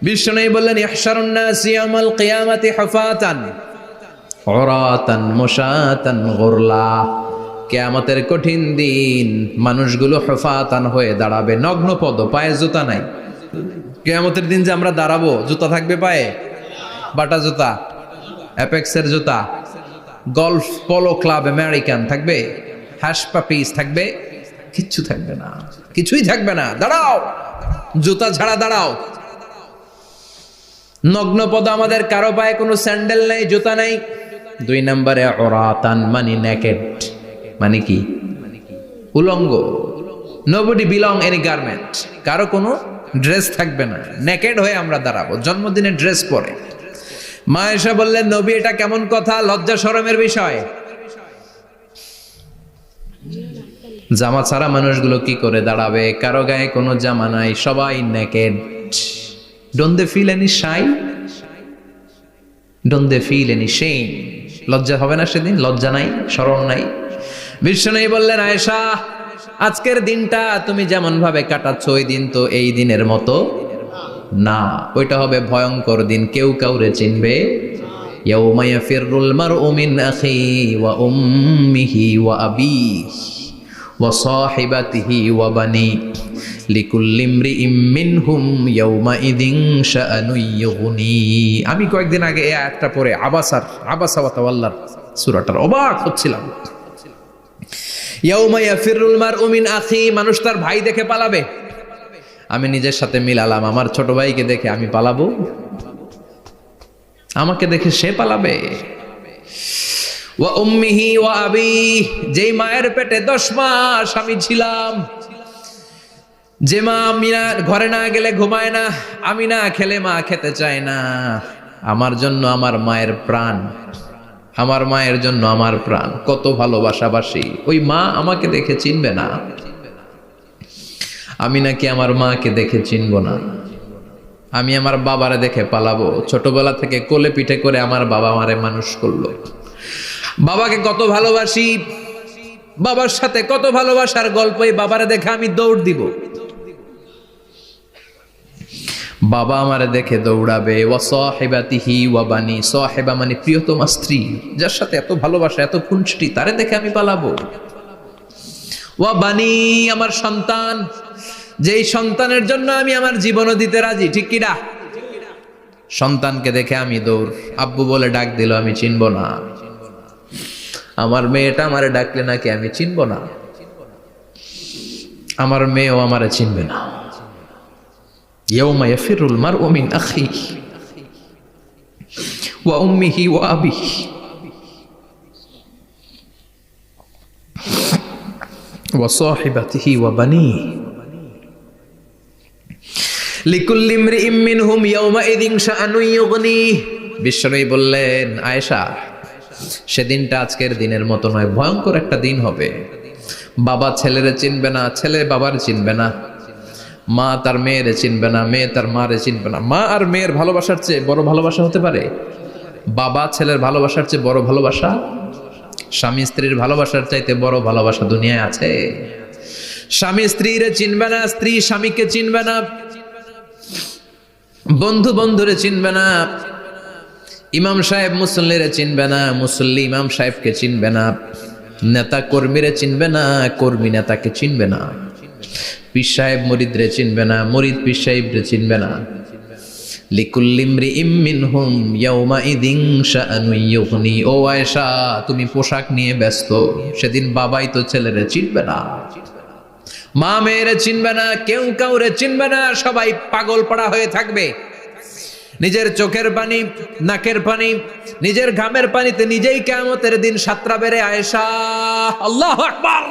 বিশ্বনবী বললেন ইহশারুন নাস ইয়াউমাল কিয়ামাতি হুফাতান উরাতান মুশাতান গুরলা। কিয়ামতের কঠিন দিন মানুষগুলো হুফাতান হয়ে দাঁড়াবে, নগ্ন পদ, পায়ে জুতা নাই। কিয়ামতের দিন যে আমরা দাঁড়াবো, জুতা থাকবে পায়ে? বাটা জুতা, অ্যাপেক্সের জুতা, গলফ পোলো ক্লাব আমেরিকান থাকবে, হ্যাশ পাপিস থাকবে? কিচ্ছু থাকবে না, কিছুই থাকবে না। দাঁড়াও, জুতা ছাড়া দাঁড়াও। নগ্ন পদ, আমাদের কারো পায়ে কোনো স্যান্ডেল নেই, জুতা নেই। 2 নম্বরে উরাতান মানে নেকেড, মানে কি? উলঙ্গ। নোবডি বিলং এনি গার্মেন্ট, কারো কোনো ড্রেস থাকবে না, নেকেড হয়ে আমরা দাঁড়াবো। জন্মদিনে ড্রেস পরে। মা এসে বললেন নবী এটা কেমন কথা, লজ্জা শরমের বিষয়। জামা ছাড়া মানুষগুলো কি করে দাঁড়াবে? কারো গায়ে কোনো জামা নাই, সবাই naked. Don't they feel any shy? Don't they feel any shame? লজ্জা হবে না সেদিন? লজ্জা নাই, শরম নাই। বিশ্বনবী বললেন আয়েশা আজকের দিনটা তুমি যেমন ভাবে কাটাচ্ছ ওই দিন তো এই দিনের মতো না, ওইটা হবে ভয়ঙ্কর দিন, কেউ কাউরে চিনবে। ইয়াউমা ইয়াফিরুল মারউ মিন আখিহি ওয়া উম্মিহি ওয়া আবিহি ওয়া সাহিবাতিহি ওয়া বানি লিকুল্লি ইমরিইম মিনহুম ইয়াউমা ইযিন শাআনুন ইউগনি। আমি কয়েকদিন আগে এই আয়াতটা পড়ে আবাসা ওয়া তাওয়াল্লার সূরাটার অবাক হচ্ছিলাম। ইয়াউমা ইয়াফিরুল মারউ মিন আখি, মানুষ তার ভাই দেখে পালাবে। আমি নিজের সাথে মিলালাম, আমার ছোট ভাইকে দেখে আমি পালাবো? আমাকে দেখে সে পালাবে? ওয়া উম্মিহি ওয়া আবি, যেই মায়ের পেটে 10 মাস আমি ছিলাম, যে মা আমি না ঘরে না গেলে ঘুমায় না, আমি না খেলে মা খেতে চায় না, আমার জন্য আমার মায়ের প্রাণ, আমার মায়ের জন্য আমার প্রাণ, কত ভালোবাসাবাসি। ওই মা আমাকে দেখে চিনবে না, আমি নাকি আমার মাকে দেখে চিনব না। আমি আমার বাবারে দেখে পালাবো। ছোটবেলা থেকে কোলে পিঠে করে আমার বাবা আমারে মানুষ করলো, বাবাকে কত ভালোবাসি, বাবার সাথে কত ভালোবাসার গল্প, এই বাবারে দেখে আমি দৌড় দিব। বাবা আমারে দেখে দৌড়াবে, ওয়া সাহিবাতিহি ওয়া বানি, সাহিবা মানে প্রিয়তমা স্ত্রী, যার সাথে এত ভালোবাসা এত খুনসুটি, তারে দেখে আমি পালাবো। ওয়া বানি, আমার সন্তান, যেই সন্তানের জন্য আমি আমার জীবনও দিতে রাজি, ঠিক কিনা? সন্তানকে দেখে আমি দৌড়। আব্বু বলে ডাক দিল, আমি চিনব না। আমার মেয়েটা আমারে ডাকলে নাকি আমি চিনব না, আমার মেয়েও আমারে চিনবে না। ইয়াউমা ইয়াফিরুল মারউ মিন আখিহি ওয়া উম্মিহি ওয়া আবিহি ওয়া সাহিবাতিহি ওয়া বানিহি লিকুল্লি ইমরিইম মিনহুম ইয়াউমাইযিন শাআনুন ইউগনিহি। বিশ্বনবী বললেন, আয়েশা, সেদিনটা আজকের দিনের মতো নয়, ভয়ঙ্কর একটা দিন হবে। বাবা ছেলেরে চিনবে না, ছেলে বাবার চিনবে না, মা তার মেয়েরে চিনবে না, মেয়ে তার মারে চিনবে না। মা আর মেয়ের ভালোবাসার চেয়ে বড় ভালোবাসা হতে পারে? বাবা ছেলের ভালোবাসার চেয়ে বড় ভালোবাসা? স্বামী স্ত্রীর ভালোবাসার চাইতে বড় ভালোবাসা দুনিয়ায় আছে? স্বামী স্ত্রীরে চিনবে না, স্ত্রী স্বামীকে চিনবে না, বন্ধু বন্ধুরে চিনবে না, ইমাম সাহেব মুসল্লিরে চিনবে না, মুসল্লি ইমাম সাহেবকে চিনবে না, নেতা কর্মীরে চিনবে না, কর্মী নেতাকে চিনবে না, পীর সাহেব মুরিদরে চিনবে না, মুরিদ পীর সাহেবরে চিনবে না। লিকুল্লি ইমরিইম মিনহুম ইয়াউমাইযিন শাআনুন ইউগনি। ও আয়েশা, তুমি পোশাক নিয়ে ব্যস্ত, সেদিন বাবাই তো ছেলেরে চিনবে না, মা মেয়েরে চিনবে না, কেউ কাউরে চিনবে না, সবাই পাগল পাড়া হয়ে থাকবে। নিজের চোখের পানি, নাকের পানি, নিজের ঘামের পানিতে নিজেই কিয়ামতের দিন সাতরা বেড়ে আয়েশা। আল্লাহু আকবার।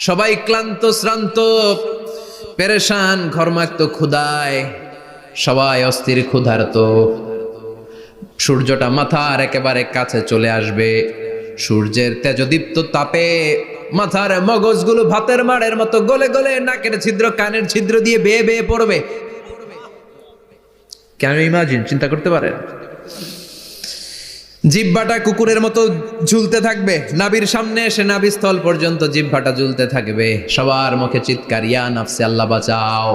সবাই ক্লান্ত শ্রান্ত পেরেশান, ঘর্মাক্ত ক্ষুধায়, সবাই অস্থির ক্ষুধার্ত। সূর্যটা মাথার একেবারে কাছে চলে আসবে, সূর্যের তেজদীপ্ত তাপে মাথার মগজগুলো ভাতের মাড়ের মতো গলে গলে নাকের ছিদ্র কানের ছিদ্র দিয়ে বেয়ে বেয়ে পড়বে। কেন ইমাজিন, চিন্তা করতে পারেন? জিহ্বাটা কুকুরের মতো ঝুলতে থাকবে, নাভির সামনে এসে নাভিস্থল পর্যন্ত জিহ্বাটা ঝুলতে থাকবে। সবার মুখে চিৎকার, ইয়া নাফসি, আল্লাহ বাঁচাও।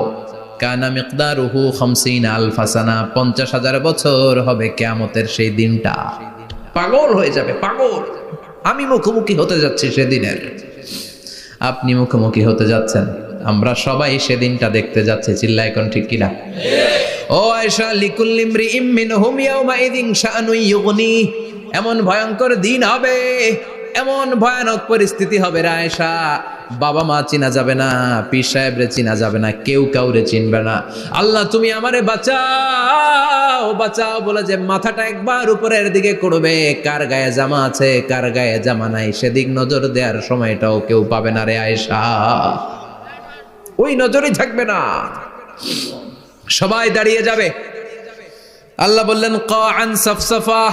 কানা মিকদারুহু 50 আলফা সানা, 50,000 বছর হবে কিয়ামতের সেই দিনটা। পাগল হয়ে যাবে, পাগল। আমি মুখোমুখি হতে যাচ্ছি সেদিনের, আপনি মুখোমুখি হতে যাচ্ছেন, আমরা সবাই সেদিনটা দেখতে যাচ্ছি। চিল্লায় কোন ঠিক কিনা? ও আয়েশা, লিকুল্লি ইমরিইম মিনহুম ইয়াউমাইযিন শাআনুন ইউগনি। এমন ভয়ঙ্কর দিন হবে, এমন ভয়ানক পরিস্থিতি হবে রে আয়েশা, বাবা মা চিনা যাবে না, পীর সাহেবরে চিনা যাবে না, কেউ কাউরে চিনবে না। আল্লাহ তুমি আমারে বাঁচাও, বাঁচাও বলে যে মাথাটা একবার উপরের দিকে করবে, কার গায়ে জামা আছে কার গায়ে জামা নাই সেদিক নজর দেওয়ার সময়টাও কেউ পাবে না রে আয়েশা, ওই নজরই থাকবে না, সবাই দাঁড়িয়ে যাবে। আল্লাহ বললেন, কাআন সাফসাফা,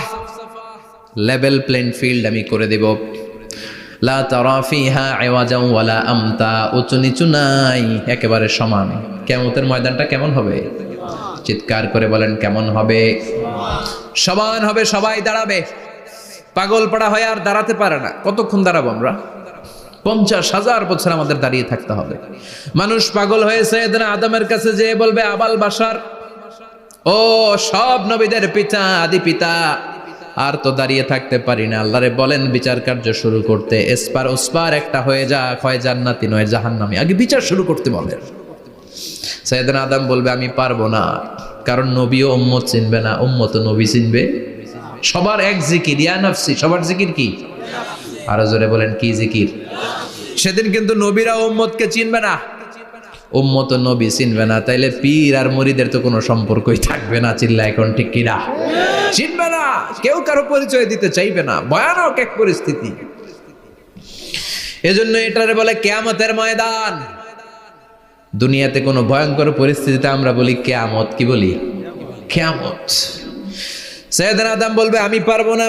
লেভেল প্লেন ফিল্ড আমি করে দেব। লা তারা ফিহা আওয়াজান ওয়ালা আমতা, উঁচু নিচু নাই, একেবারে সমান। কিয়ামতের ময়দানটা কেমন হবে? চিৎকার করে বলেন, কেমন হবে? সমান হবে, সবাই দাঁড়াবে। পাগল পাড়া হয়ে আর দাঁড়াতে পারে না। কতক্ষণ দাঁড়াবো আমরা? 50,000 বছর আমাদের দাঁড়িয়ে থাকতে হবে। মানুষ পাগল হয়েছে, এদিন আদমের কাছে যেয়ে বলবে, আবাল বাশার, ও সব নবীদের পিতা, আদি পিতা, আর তো দাঁড়িয়ে থাকতে পারি না। আল্লাহরে বলেন বিচার কার্য শুরু করতে। এসপার ওসপার একটা হয়ে যা, হয় জান্নাতি নয় জাহান্নামী, আগে বিচার শুরু করতে বলেন। সাইয়েদনা আদম বলবে, আমি পারবো না, কারণ নবীও উম্মত চিনবে না, উম্মত নবী চিনবে। সবার এক জিকির, ইয়া নাফসি, সবার জিকির কি? আরো জোরে বলেন, কি জিকির? সেদিন কিন্তু নবীরা উম্মতকে চিনবে না, উম্মত নবী চিনবে না, তাইলে পীর আর মুরিদের তো কোনো সম্পর্কই থাকবে না। চিল্লা এখন ঠিক কিনা? চিনবে না, কেউ কারো পরিচয় দিতে চাইবে না। ভয়ানক এক পরিস্থিতি। এজন্য এটারে বলে কিয়ামতের ময়দান। দুনিয়াতে কোনো ভয়ঙ্কর পরিস্থিতিতে আমরা বলি কিয়ামত, কি বলি? কিয়ামত। সাইয়েদনা আদম বলবে, আমি পারবো না,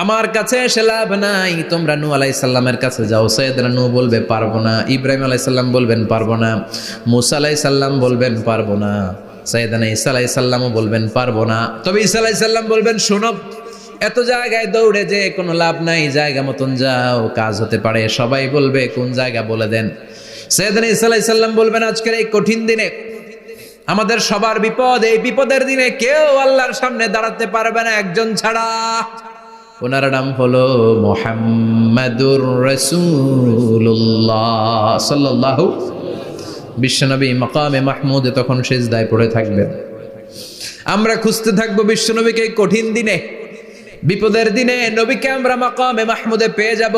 আমার কাছে এসে লাভ নাই, তোমরা নূহ আলাইহিস সালামের কাছে যাও। সাইয়েদনা নূহ বলবে, পারবো না। ইব্রাহিম আলাইহিস সালাম বলবেন, পারবো না। মূসা আলাইহিস সালাম বলবেন, পারবো না। সাইয়েদনা ঈসা আলাইহিস সালামও বলবেন, পারবো না। তবে ঈসা আলাইহিস সালাম বলবেন, শোনো, এত জায়গায় দৌড়ে যে কোনো লাভ নাই, জায়গা মতন যাও, কাজ হতে পারে। সবাই বলবে, কোন জায়গা বলে দেন। সাইয়েদনা ঈসা আলাইহিস সালাম বলবেন, আজকের এই কঠিন দিনে আমাদের সবার বিপদ, এই বিপদের দিনে কেউ আল্লাহর সামনে দাঁড়াতে পারবে না একজন ছাড়া। ওনার নাম হলো মুহাম্মাদুর রাসূলুল্লাহ সাল্লাল্লাহু। বিশ্বনবী মাকামে মাহমুদে তখন সিজদায় পড়ে থাকবেন। আমরা খুঁজতে থাকবো বিশ্বনবীকে কঠিন দিনে, বিপদের দিনে নবীকে আমরা মাকামে মাহমুদে পেয়ে যাব।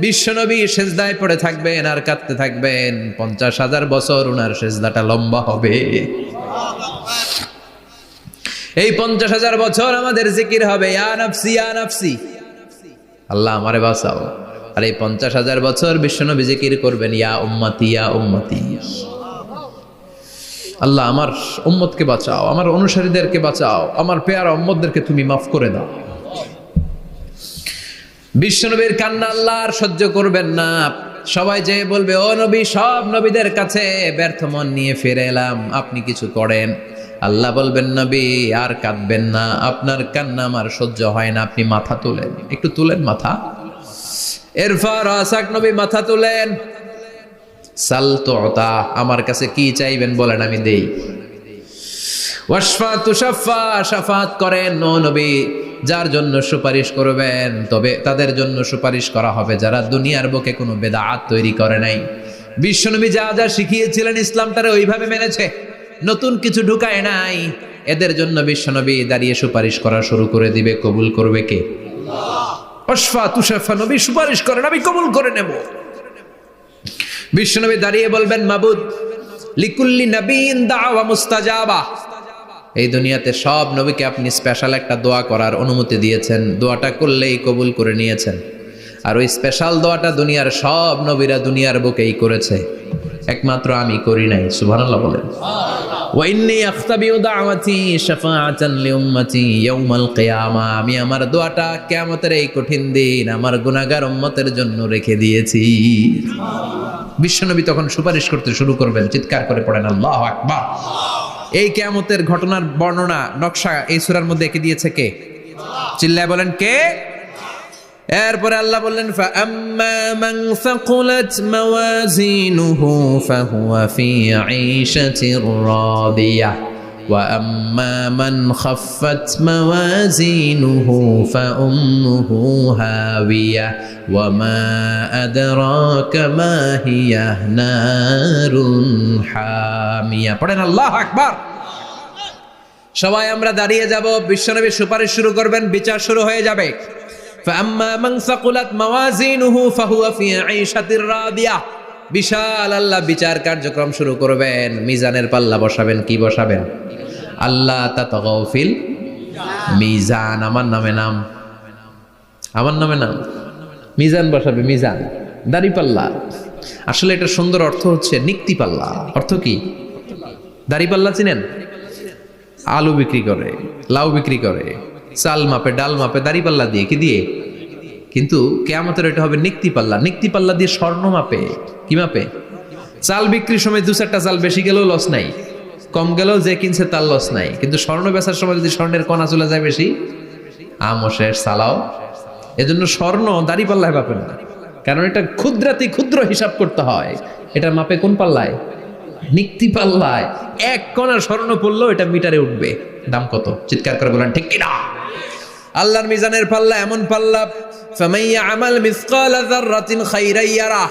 বিশ্বনবী সিজদায় পড়ে থাকবেন আর কাঁদতে থাকবেন। 50,000 বছর ওনার সিজদাটা লম্বা হবে। এই 50,000 বছর আমাদের জিকির হবে, ইয়া নাফসি ইয়া নাফসি, আল্লাহ আমারে বাঁচাও। আর এই 50,000 বছর বিশ্বনবী জিকির করবেন, ইয়া উম্মতি ইয়া উম্মতি, আল্লাহ আমার উম্মতকে বাঁচাও, আমার অনুসারীদেরকে বাঁচাও, আমার পেয়ারা উম্মতদেরকে তুমি মাফ করে দাও। বিশ্বনবীর কান্না আল্লাহ আর সহ্য করবেন না। সবাই যে বলবে, ও নবী, সব নবীদের কাছে ব্যর্থ মন নিয়ে ফিরে এলাম, আপনি কিছু করেন। আল্লাহ বলবেন, নবী আর কাঁদবেন না, আপনার কান্না আমার সহ্য হয় না, আপনি মাথা তুলেন, একটু তুলেন মাথা। এরপর আসাক নবী মাথা তুলেন। সাল তুতা, আমার কাছে কি চাইবেন বলেন, আমি দেই। ওয়াশফা তুশাফা, শাফাত করেন। ও নবী, যার জন্য সুপারিশ করবেন তবে তাদের জন্য সুপারিশ করা হবে যারা দুনিয়ার বুকে কোনো বেদাত তৈরি করে নাই। বিশ্বনবী যা যা শিখিয়েছিলেন ইসলাম তারা ওইভাবে মেনেছে, নতুন কিছু ঢুকায় নাই। এদের জন্য বিশ্বনবী দাঁড়িয়ে সুপারিশ করা শুরু করে দিবে। কবুল করবে কে? আল্লাহ। ওয়াশফা তুশাফা, নবী সুপারিশ করেন, আমি কবুল করে নেব। বিশ্বনবী দাঁড়িয়ে বলবেন, মাবুদ, লিকুল্লি নবীন দাওয়া মুস্তাজাবা। এই দুনিয়াতে সব নবীকে আপনি স্পেশাল একটা দোয়া করার অনুমতি দিয়েছেন, দোয়াটা করলেই কবুল করে নিয়েছেন। আর ওই স্পেশাল দোয়াটা দুনিয়ার সব নবীরা দুনিয়ার বুকেই করেছে, একমাত্র আমি করি নাই। সুবহানাল্লাহ বলেন। ওয়া ইন্নী আখতাবিউ দাওয়াতি শাফাআতান লিউম্মতি ইয়াউমাল কিয়ামা, আমি আমার দোয়াটা কিয়ামতের এই কঠিন দিন আমার গুনাহগার উম্মতের জন্য রেখে দিয়েছি। বিশ্বনবী তখন সুপারিশ করতে শুরু করবেন, চিৎকার করে পড়েন আল্লাহু আকবার। এই কিয়ামতের ঘটনার বর্ণনা নকশা এই সূরার মধ্যে এঁকে দিয়েছে কে? চিল্লায় বলেন কে? এরপরে আল্লাহ বললেন, ফাআম্মা মান সাকুলাত মাওয়াজিনুহু ফাহুয়া ফি ঈশাতির রাদিয়াহ ওয়া আম্মা মান খাফফাত মাওয়াজিনুহু ফাউম্মুহু হাওিয়াহ ওয়া মা আদরাকা মা হিয়া নারুন হামিয়া। পড়েন আল্লাহু আকবার। সবাই আমরা দাঁড়িয়ে যাব, বিশ্বনবী সুপারিশ শুরু করবেন, বিচার শুরু হয়ে যাবে। ফাআম্মা মান সাকুলাত মাওয়াজিনুহু ফাহুয়া ফি ঈশাতির রাদিয়াহ, বিশাল আল্লাহ বিচার কার্যক্রম শুরু করবেন। মিজানের পাল্লা বসাবেন, কি বসাবেন? আল্লাহ তাতাগাউ ফিল মিজান। আমার নামে নাম, আমার নামে নাম, মিজান বসাবে, মিজান দাড়ি পাল্লা। আসলে এটা সুন্দর অর্থ হচ্ছে নিক্তি পাল্লা। অর্থ কি? দাড়ি পাল্লা চিনেন? আলু বিক্রি করে, লাউ বিক্রি করে, চাল মাপে, ডাল মাপে, দাড়ি পাল্লা দিয়ে, কি দিয়ে? কিন্তু কিয়ামতের এটা হবে নিক্তি পাল্লা। নিক্তি পাল্লা দিয়ে স্বর্ণ মাপে। কি মাপে? চাল বিক্রির সময় 2-4টা চাল বেশি গেলেও লস নাই, কম গেলেও যে কিনছে তার লস নাই। কিন্তু স্বর্ণ বেচার সময় যদি স্বর্ণের কণা চলে যায় বেশি, আমও শেষ, সালাও। এজন্য স্বর্ণ দাড়ি পাল্লায় মাপে না, কারণ এটা ক্ষুদ্রাতি ক্ষুদ্র হিসাব করতে হয়। এটা মাপে কোন পাল্লায়? নিক্তি পাল্লায়। 1 কণা স্বর্ণ পড়লেও এটা মিটারে উঠবে। দাম কত? চিৎকার করে বলেন ঠিক কিনা? আল্লাহর মিজানের পাল্লা এমন পাল্লা, ফামান ইয়ামাল মিসকালা যাররাতিন খাইরান ইয়ারাহ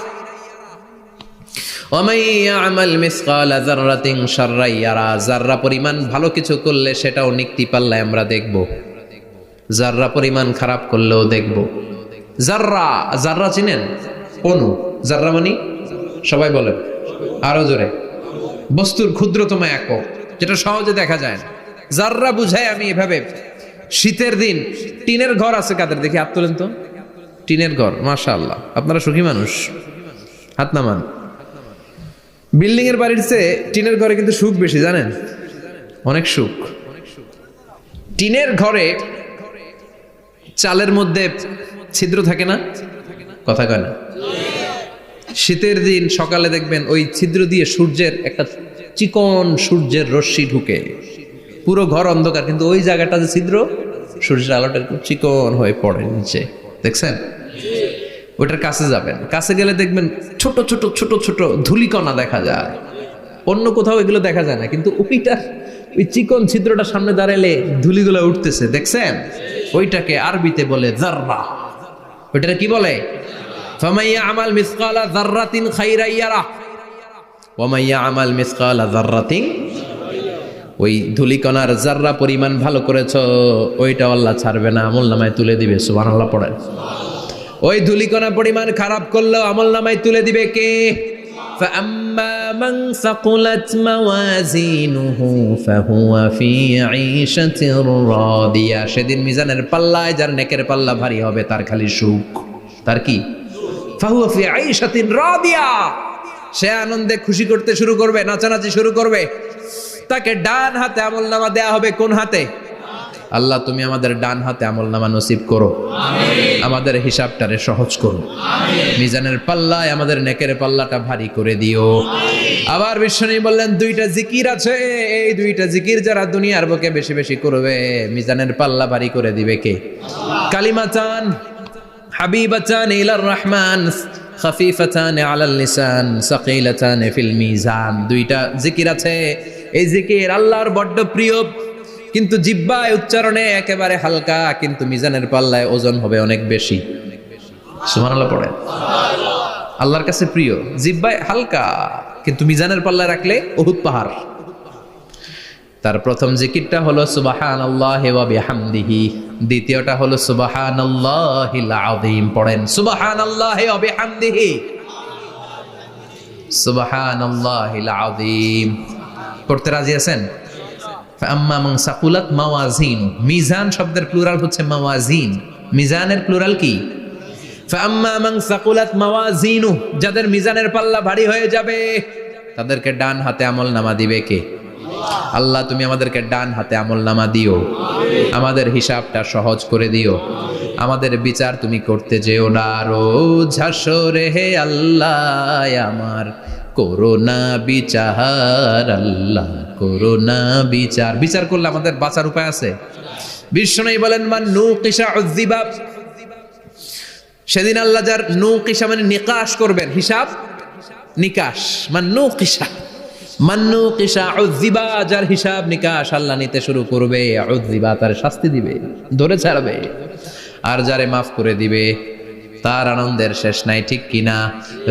ওয়া মান ইয়ামাল মিসকালা যাররাতিন শাররান ইয়ারাহ। যাররা পরিমাণ ভালো কিছু করলে সেটাও নিক্তি পাল্লায় আমরা দেখব, যাররা পরিমাণ খারাপ করলেও দেখব। যাররা, যাররা চিনেন? অণু। যাররা মানে সবাই বলেন আরো জোরে, বস্তুর ক্ষুদ্রতম একক, যেটা সহজে দেখা যায় না। যাররা বুঝায় আমি এভাবে, শীতের দিন টিনের ঘর আছে কাদের? দেখি হাত তোলেন তো। টিনের ঘর, মাশাআল্লাহ, আপনারা সুখী মানুষ, হাত নামান। বিল্ডিং এর বাড়ির চেয়ে টিনের ঘরে কিন্তু সুখ বেশি, জানেন? অনেক সুখ। টিনের ঘরে চালের মধ্যে ছিদ্র থাকে না? কথা কয় না? শীতের দিন সকালে দেখবেন ওই ছিদ্র দিয়ে সূর্যের একটা চিকন সূর্যের রশ্মি ঢুকে, পুরো ঘর অন্ধকার, কিন্তু ওই জায়গাটা যে ছিদ্র, সূর্যের আলোটা একটু চিকন হয়ে পড়ে নিচে, দেখছেন? ওটার কাছে যাবেন, কাছে গেলে দেখবেন ছোট ছোট ছোট ছোট ধূলিকণা দেখা যায়। অন্য কোথাও এগুলো দেখা যায় না, কিন্তু ওই চিকন ছিদ্রটা সামনে দাঁড়ালে ধুলিগুলো উঠতেছে, দেখছেন? ওইটাকে আরবিতে বলে যাররা। ওইটা কি বলে? ফামাইয়া আমাল মিসকালা যাররাতিন খাইরান ইয়ারা ওয়া মাইয়া আমাল মিসকালা যাররাতিন, ওই ধুলিকণার যাররা পরিমাণ ভালো করেছো ওইটা আল্লাহ ছাড়বে না, আমলনামায় তুলে দিবে। সুবহানাল্লাহ পড়েন। ওই ধুলিকণা পরিমাণ খারাপ করলেও আমলনামায় তুলে দিবে কে? فأما من ثقلت موازينه فهو في عيشة راضية। সেদিন মিজানের পাল্লায় যার নেকের পাল্লা ভারী হবে তার খালি সুখ। তার কি? فهو في عيشة راضية। সে আনন্দে খুশি করতে শুরু করবে, নাচানাচি শুরু করবে। তাকে ডান হাতে আমলনামা দেয়া হবে। কোন হাতে? আল্লাহ তুমি আমাদের ডান হাতে আমলনামা নসিব করো, আমাদের হিসাবটারে সহজ করো, মিজানের পাল্লায় আমাদের নেকের পাল্লাটা ভারী করে দিও। আবার বিশ্বনবী বললেন দুইটা জিকির আছে, এই দুইটা জিকির যারা দুনিয়ার বুকে বেশি বেশি করবে মিজানের পাল্লা ভারী করে দিবে কে? কালিমাতান হাবিবাতান ইলার রহমান খাফিফাতান আলাল লিসান সাকিলাতান ফিল মিজান। দুইটা জিকির আছে, এই জিকির আল্লাহর বড্ড প্রিয়, কিন্তু জিহ্বায় উচ্চারণে একেবারে হালকা, কিন্তু মিজানের পাল্লায় ওজন হবে অনেক বেশি। সুবহানাল্লাহ পড়ে। আল্লাহর কাছে প্রিয়, জিহ্বায় হালকা, কিন্তু মিজানের পাল্লায় রাখলে উহুদ পাহাড়। তার প্রথম জিকিরটা হলো সুবহানাল্লাহি ওয়া বিহামদিহি, দ্বিতীয়টা হলো সুবহানাল্লাহিল আযীম। পড়েন সুবহানাল্লাহি ওয়া বিহামদিহি, সুবহানাল্লাহিল আযীম। পড়তে রাজি আছেন? ফাআম্মা মান সাকুলাত মাওয়াজিনু, মিজান শব্দের প্লুরাল হচ্ছে মাওয়াজিন, মিজানের প্লুরাল কি? ফাআম্মা মান সাকুলাত মাওয়াজিনু, যাদের মিজানের পাল্লা ভারী হয়ে যাবে তাদেরকে ডান হাতে আমলনামা দিবে কে? আল্লাহ তুমি আমাদেরকে ডান হাতে আমলনামা দিও, আমাদের হিসাবটা সহজ করে দিও, আমাদের বিচার তুমি করতে যেও না রোজ হাসরে হে আল্লাহ আমার করোনা বিচার, আল্লাহ করোনা বিচার। বিচার করলে আমাদের বাঁচার উপায় আছে। বিশ্বনবী বলেন মান নুকিশা উযিবা, সেদিন আল্লাহ যার নুকিশা মানে নিকাশ করবেন, হিসাব নিকাশ, মান নুকিশা উযিবা, যার হিসাব নিকাশ আল্লাহ নিতে শুরু করবে, উযিবা তার শাস্তি দিবে, ধরে ছাড়বে। আর যারে মাফ করে দিবে তার আনন্দের শেষ নাই, ঠিক কিনা?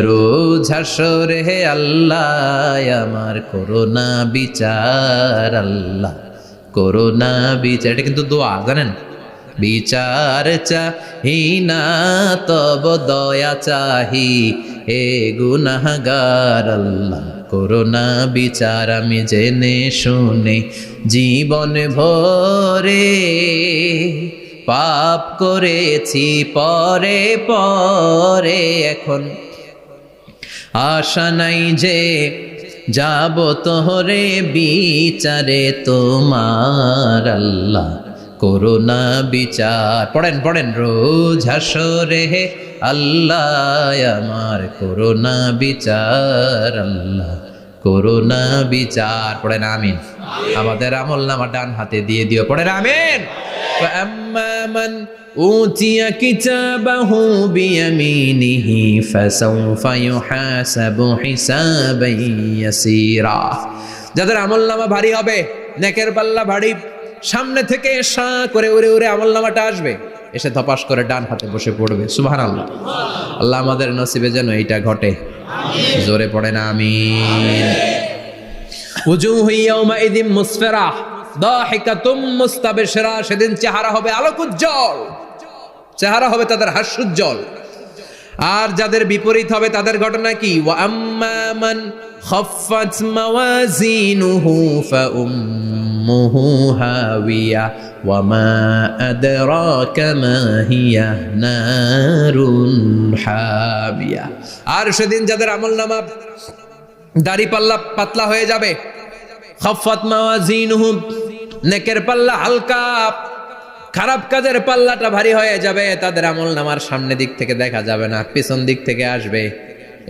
রোজ হাসরে হে আল্লাহ আমার করোনা বিচার, আল্লাহ করোনা বিচার। এটা কিন্তু দোয়া, জানেন? বিচার চাহি না তব দয়া চাহি হে গুনাহগার, আল্লাহ করোনা বিচার। আমি জেনে শুনে জীবন ভরে পাপ করেছি পরে পরে, এখন আশা নাই যে যাব তোহরে বিচারে তোমার, আল্লাহ করোনা বিচার। পড়েন পড়েন রোজ হাসরে হে আল্লাহ আমার করোনা বিচার, আল্লাহ করোনা বিচার। পড়েন আমিন। আমাদের আমলনামা ডান হাতে দিয়ে দিও। পড়েন আমিন। فأما من أوتي كتابه بيمينه فسوف يحاسب حسابا يسيرا। যাদের আমলনামা ভারী হবে, নেকের পাল্লা ভারী, সামনে থেকে সা করে উড়ে উড়ে আমলনামাটা আসবে, এসে ধপাস করে ডান হাতে বসে পড়বে। সুবহানাল্লাহ। আল্লাহ আমাদের নসিবে যেন এইটা ঘটে। জোরে পড়েন আমিন। উজুহু ইয়াউমাইযিন মুসফিরা দাহিকাতুম মুস্তাবশিরা, সেদিন চেহারা হবে আলোক উজ্জ্বল, চেহারা হবে তাদের হাস্যোজ্জ্বল। আর যাদের বিপরীত হবে তাদের ঘটনা কি? ওয়া আম্মা মান খাফফাত মাওয়াজিনুহু ফাউম্মুহু হাওিয়া ওয়া মা আদরাকা মা হিয়া নারুন হামিয়া। আর সেদিন যাদের আমলনামা দাড়ি পাল্লা পাতলা হয়ে যাবে, খাফফাত মাওয়াজিনুহু নেকের পাল্লা হালকা, খারাপ কাজের পাল্লাটা ভারী হয়ে যাবে, তাদের আমলনামার সামনে দিক থেকে দেখা যাবে না, পিছন দিক থেকে আসবে,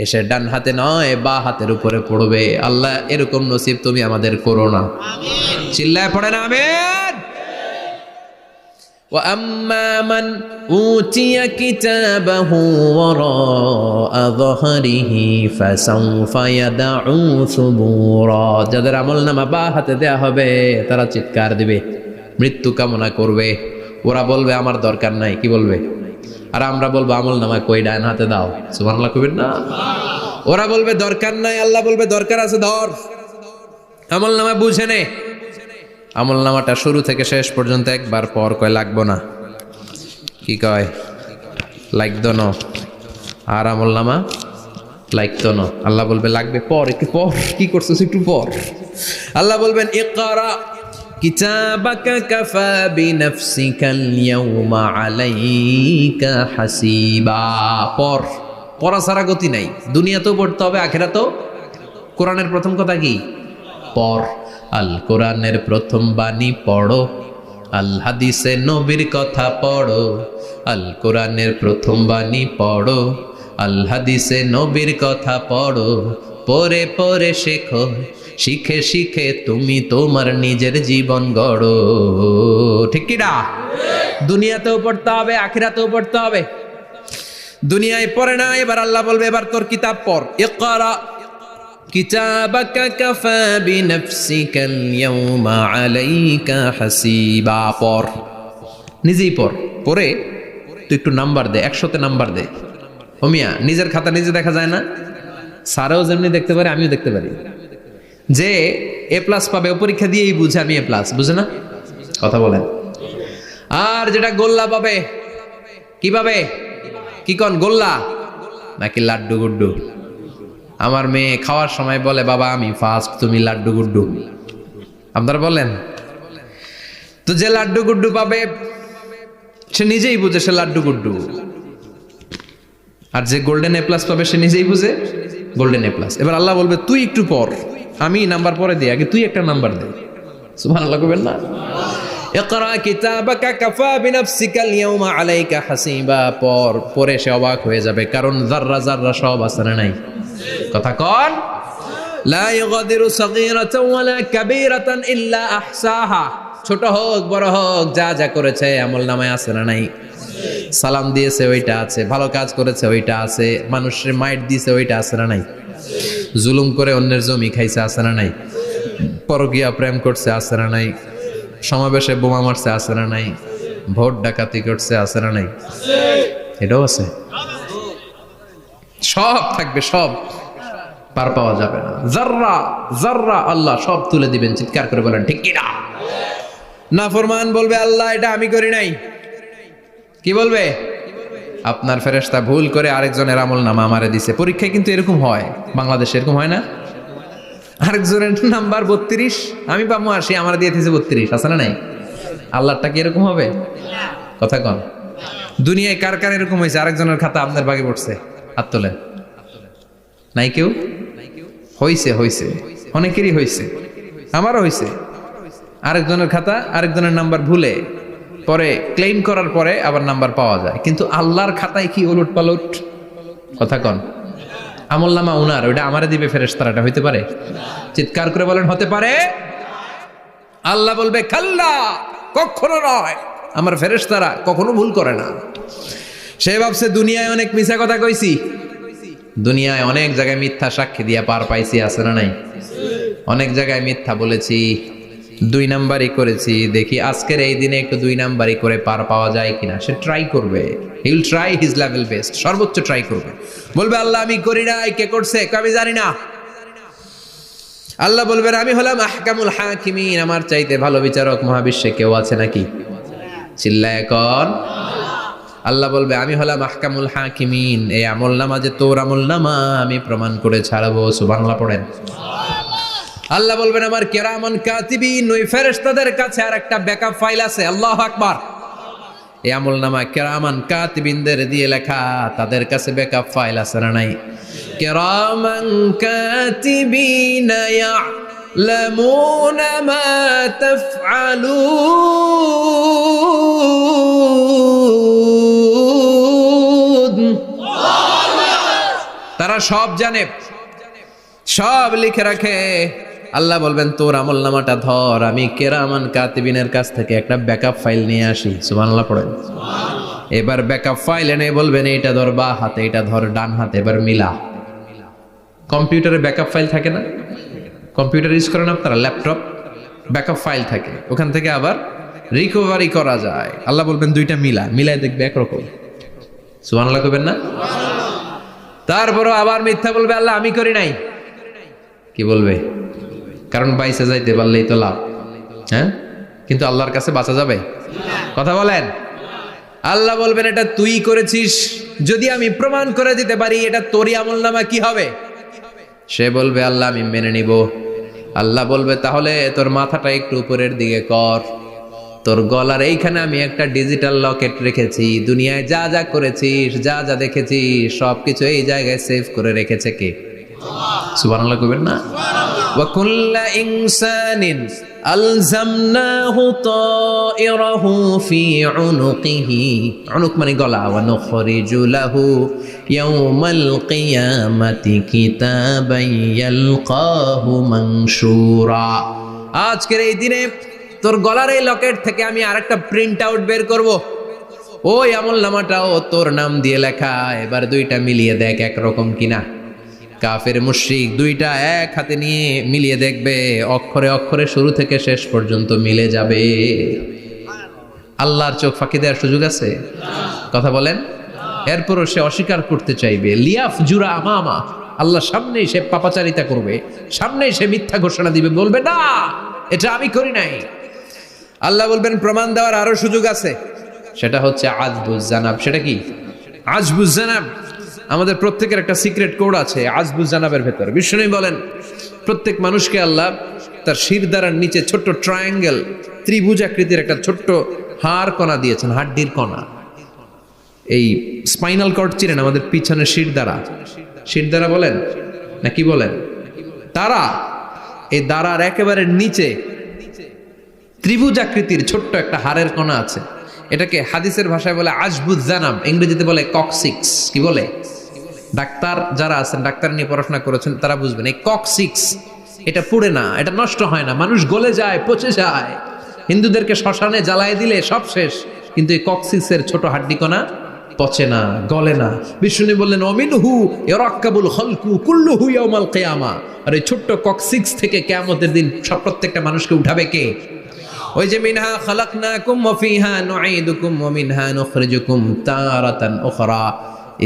এসে ডান হাতে নয় বা হাতের উপরে পড়বে। আল্লাহ এরকম নসিব তুমি আমাদের করো না। চিল্লায় পড়েন আমিন। ওয়া আম্মা মান উতিয়া কিতাবাহু ওয়ারা যাহরিহি ফাসাউফা ইয়াদউ সুবুরা। যাদের আমলনামা বা হাতে দেয়া হবে তারা চিৎকার দিবে, মৃত্যু কামনা করবে। ওরা বলবে আমার দরকার নাই, কি বলবে? আর আমরা বলবো আমলনামা কই, ডান হাতে দাও। সুবহানাল্লাহ কবির না? ওরা বলবে দরকার নাই, আল্লাহ বলবে দরকার আছে, ধর আমলনামা বুঝে নে। আমলনামাটা শুরু থেকে শেষ পর্যন্ত একবার পর কয় লাগবো না, কি কয়? লাগতো না। আর আমলনামা লাগতো না, আল্লাহ বলবে লাগবে পর, একটু পর। কি করছিস একটু পর? আল্লাহ বলবেন ইকরা কিতাবাকা কাফা বিনাফসিকাল ইয়াউমা আলাইকা হাসিবা। পর, পড়া ছাড়া গতি নাই। দুনিয়াতেও পড়তে হবে, আখিরাতেও। কোরআনের প্রথম কথা কি? পর। আল কোরআনের প্রথম বাণী পড়ো, আল হাদিসে নবীর কথা পড়ো। আল কোরআনের প্রথম বাণী পড়ো, আল হাদিসে নবীর কথা পড়ো। পড়ে পড়ে শেখো, শিখে শিখে তুমি তোমার নিজের জীবন গড়ো। ঠিক কি না? দুনিয়াতেও পড়তে হবে, আখিরাতেও পড়তে হবে। দুনিয়ায় পড়ে না, এবার আল্লাহ বলবে এবার তোর কিতাব পড়। ইকরা কিতাবাকা কাফা বিনাফসিকাল ইয়াউমা আলাইকা হাসিবা। পড়, নিজেই পড়। পড়ে তুই একটু নাম্বার দে, 100তে নাম্বার দে। ও মিয়া, নিজের খাতা নিজে দেখা যায় না? স্যারও যেমনি দেখতে পারে, আমিও দেখতে পারি। যে এ প্লাস পাবে ও পরীক্ষা দিয়েই বুঝে আমি এ প্লাস, বুঝে না? কথা বলেন। আর যেটা গোল্লা পাবে, কি পাবে? কি কন, গোল্লা নাকি লাড্ডু গুড্ডু? আমার মেয়ে খাওয়ার সময় বলে বাবা আমি ফার্স্ট, তুমি লাড্ডু গুড্ডু। আপনারা বলেন তো, যে লাড্ডু গুড্ডু পাবে সে নিজেই বুঝে সে লাড্ডু গুড্ডু। আর যে গোল্ডেন এ প্লাস পাবে সে নিজেই বুঝে গোল্ডেন এ প্লাস। এবার আল্লাহ বলবে তুই একটু পর, আমি নাম্বার পরে দিই, আগে তুই একটা নাম্বার দে। সুবহানাল্লাহ কইবেন না? ইকরা কিতাবাকা কাফা বিনাফসিকাল ইয়াউমা আলাইকা হাসিবা। পর, পরে সে অবাক হয়ে যাবে, কারণ যাররা যাররা সব আছে না নাই? কথা কন। লা ইগাদিরু সাগীরাতান ওয়ালা কাবীরাতান ইল্লা আহসাহা। ছোট হোক বড় হোক, যা যা করেছে আমলনামায় আছে না নাই? সালাম দিয়েছে ওইটা আছে, ভালো কাজ করেছে ওইটা আছে, মানুষের মাইট দিয়েছে ওইটা আছে না নাই? জুলুম করে অন্যের জমি খাইছে আছে না নাই? পরকীয়া প্রেম করছে আছে না নাই? সমাবেশে বোমা মারছে আছে না নাই? ভোট ডাকাতি করছে আছে না নাই? এটাও আছে। সব থাকবে, সব পার পাওয়া যাবে না। যাররা যাররা আল্লাহ সব তুলে দিবেন। চিৎকার করে বলেন ঠিক কি না? নাফরমান বলবে আল্লাহ এটা আমি করি নাই। কি বলবে? আপনার ফেরেশতা ভুল করে আরেকজনের আমলনামা আমারে দিছে। পরীক্ষায় কিন্তু এরকম হয়, বাংলাদেশে এরকম হয় না? আরেকজনের নাম্বার 32, আমি পাবো 80, আমার দিয়ে দিয়েছে 32, আছে না নাই? আল্লাহটা কি এরকম হবে? কথা কন। দুনিয়ায় কার কার এরকম হয়েছে আরেকজনের খাতা আপনার ভাগে পড়ছে? হাত তোলেন। নাই কেউ? হইছে, হইছে, অনেকেরই হইছে, আমারও হইছে। আরেকজনের খাতা আরেকজনের নাম্বার ভুলে পরে ক্লেম করার পরে আবার নাম্বার পাওয়া যায়, কিন্তু আল্লাহর খাতায় কি উলট পালট? কথা কন। আমলনামা উনার, ওইটা আমারে দিবে ফেরেশতারা, এটা হইতে পারে? চিৎকার করে বলেন হতে পারে? আল্লাহ বলবে কাল্লা, কখনো নয়, আমার ফেরেশতারা কখনো ভুল করে না। সে ভাবছে দুনিয়ায় অনেক মিথ্যা কথা কইছি, দুনিয়ায় অনেক জায়গায় মিথ্যা সাক্ষী দিয়া পার পাইছি, আছে না নাই? অনেক জায়গায় মিথ্যা বলেছি, 2 নাম্বারই করেছি, দেখি আজকের এই দিনে একটু 2 নাম্বারই করে পার পাওয়া যায় কিনা। সে ট্রাই করবে, he will try his level best, সর্বোচ্চ ট্রাই করবে। বলবে আল্লাহ আমি করি নাই, কে করছে? আমি জানি না। আল্লাহ বলবেন আমি হলাম আহকামুল হাকিমিন, আমার চাইতে ভালো বিচারক মহাবিশ্বে কেউ আছে নাকি? চিল্লায় কর। আল্লাহ বলবে আমি হলাম আহকামুল হাকিমিন, এই আমলনামা যে তোর আমলনামা আমি প্রমাণ করে ছাড়বো। সুবহানাল্লাহ পড়েন। আল্লাহ বলবেন আমার কিরামান কাতিবিন, ওই ফেরেশতাদের কাছে আর একটা ব্যাকআপ ফাইল আছে। আল্লাহু আকবার। এই আমলনামা কিরামান কাতিবিনদের দিয়ে লেখা, তাদের কাছে ব্যাকআপ ফাইল আছে না নাই? কিরামান কাতিবিন ইয়ালামুনা মা তাফআলুন। তারা সব জানে, সব লিখে রাখে। আল্লাহ বলবেন তোর আমলনামাটা ধর, আমি কিরামান কাতিবিনের কাছ থেকে একটা ব্যাকআপ ফাইল নিয়ে আসি। সুবহানাল্লাহ পড়েন। এবার ব্যাকআপ ফাইল এনে বলবেন এইটা ধর বা হাতে, এটা ধর ডান হাতে, এবার মিলা। কম্পিউটারে ব্যাকআপ ফাইল থাকে না? কম্পিউটার ইউজ করেন আপনারা, ল্যাপটপ, ব্যাকআপ ফাইল থাকে, ওখান থেকে আবার রিকভারি করা যায়। আল্লাহ বলবেন দুইটা মিলায় দেখবে একরকম। সুবহানাল্লাহ কইবেন না? তারপরও আবার মিথ্যা বলবে, আল্লাহ আমি করি নাই। কি বলবে? কারণ বাইসে যাইতে পারলেই তো লাভ, হ্যাঁ? কিন্তু আল্লাহর কাছে বাঁচা যাবে? কথা বলেন। আল্লাহ বলবেন এটা তুই করেছিস, যদি আমি প্রমাণ করে দিতে পারি এটা তোরই আমলনামা, কি হবে? সে বলবে আল্লাহ আমি মেনে নিব। আল্লাহ বলবে তাহলে তোর মাথাটা একটু উপরের দিকে কর, তোর গলার এইখানে আমি একটা ডিজিটাল লকেট রেখেছি, দুনিয়ায় যা যা করেছিস, যা যা দেখেছিস সবকিছু এই জায়গায় সেভ করে রেখেছে কে? সুবহানাল্লাহ কইবেন না? ওয়া কুল্লা ইনসানিন আলজামনাহু তাইরাহু ফি উনুকিহি, উনুক মানে গলা, ওয়া নুখরিজু লাহু ইয়াউমাল কিয়ামাতি কিতাবান ইয়ালকাহু মানশুরা। আজকের এই দিনে তোর গলার এই লকেট থেকে আমি আরেকটা প্রিন্ট আউট বের করব, ওই আমলনামাটাও তোর নাম দিয়ে লেখা। এবার দুইটা মিলিয়ে দেখ একরকম কিনা। কাফের মুশরিক দুইটা এক হাতে নিয়ে মিলিয়ে দেখবে, অক্ষরে অক্ষরে শুরু থেকে শেষ পর্যন্ত মিলে যাবে। আল্লাহর চোখ ফাঁকি দেওয়ার সুযোগ আছে? কথা বলেন। এরপরও সে অস্বীকার করতে চাইবে, লিয়াফ জুরা আমামা, আল্লাহর সামনেই সে পাপাচারিতা করবে, সামনেই সে মিথ্যা ঘোষণা দিবে, বলবে না এটা আমি করি নাই। আল্লাহ বলবেন প্রমাণ দেওয়ার আরো সুযোগ আছে, সেটা হচ্ছে আজবুজ জানাব। সেটা কি? আজবুজ জানাব। আমাদের প্রত্যেকের একটা সিক্রেট কোড আছে আজবুজ জানাবের ভেতর। বিষ্ণু বলেন প্রত্যেক মানুষকে আল্লাহ তার শিরদাঁড়ার নিচে ছোট্ট ট্রায়াঙ্গেল, ত্রিভুজ আকৃতির একটা ছোট্ট হাড় কণা দিয়েছেন, হাড্ডির কণা। এই স্পাইনাল কর্ড চিনেন, আমাদের পিছনে শিরদাঁড়া বলেন না কি বলেন, তারা, এই দাঁড়ার একেবারে নিচে ত্রিভুজ আকৃতির ছোট্ট একটা হাড়ের কণা আছে। এটাকে হাদিসের ভাষায় বলে আজবুজ জানাব, ইংরেজিতে বলে ককসিক্স। কি বলে? ডাক্তার যারা আছেন, ডাক্তার নিয়ে পড়াশোনা করেছেন তারা বুঝবেন, এই ককসিক্স এটা পুড়ে না, এটা নষ্ট হয় না, মানুষ গলে যায়, পচে যায়। হিন্দুদেরকে শ্মশানে জ্বালায় দিলে সব শেষ, কিন্তু এই ককসিক্সের ছোট হাড্ডি কণা পচে না, গলে না। বিষ্ণু বললেন অমিনহু ইয়ারাক্কাবুল খালকু কুল্লুহু ইয়াউমাল কিয়ামা। আর এই ছোট্ট ককসিক্স থেকে কিয়ামতের দিন সব প্রত্যেকটা মানুষকে উঠাবে কে? ওই যে মিনহা খালাকনাকুম ওয়া ফিহা নুঈদুকুম ওয়া মিনহা নুখরিজুকুম তারাতান উখরা।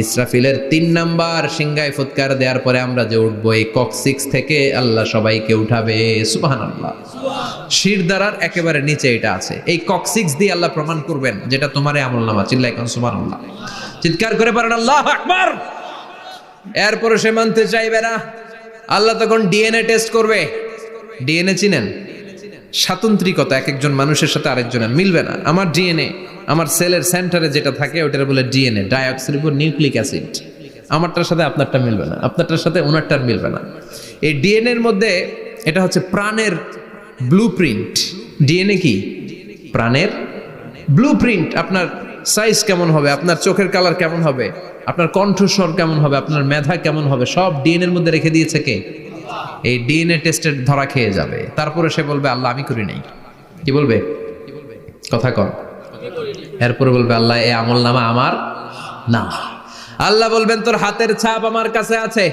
ইসরাফিলের 3 নাম্বার সিংহায় ফুৎকার দেওয়ার পরে আমরা যে উঠবো, এই ককসিক্স থেকে আল্লাহ সবাইকে উঠাবে। সুবহানাল্লাহ। শিরদাঁড়ার একেবারে নিচে এটা আছে। এই ককসিক্স দিয়ে আল্লাহ প্রমাণ করবেন যেটা তোমারই আমলনামা। চিল্লায় কোন সুবহানাল্লাহ, চিৎকার করে পারেন আল্লাহু আকবার। এরপরে সে মানতে চাইবে না। আল্লাহ তখন ডিএনএ টেস্ট করবে। ডিএনএ চিনেন? স্বাতন্ত্রিকতা, এক একজন মানুষের সাথে আরেকজনের মিলবে না। আমার ডিএনএ, আমার সেলের সেন্টারে যেটা থাকে ওটার বলে ডিএনএ, ডাইঅক্সিরিবো নিউক্লিক অ্যাসিড। আমারটার সাথে আপনারটা মিলবে না, আপনারটার সাথে ওনারটার মিলবে না। এই ডিএনএ এর মধ্যে এটা হচ্ছে প্রাণের ব্লুপ্রিন্ট। ডিএনএ কি? প্রাণের ব্লুপ্রিন্ট। আপনার সাইজ কেমন হবে, আপনার চোখের কালার কেমন হবে, আপনার কণ্ঠস্বর কেমন হবে, আপনার মেধা কেমন হবে, সব ডিএনএ এর মধ্যে রেখে দিয়েছে কে? এই ডিএনএ টেস্টের ধরা খেয়ে যাবে। তারপরে সে বলবে আল্লাহ আমি করি নাই। কি বলবে? কথা কন। এরপরে বলবে আল্লাহ এই আমলনামা আমার না। আল্লাহ বলবেন তোর হাতের ছাপ আমার কাছে আছে।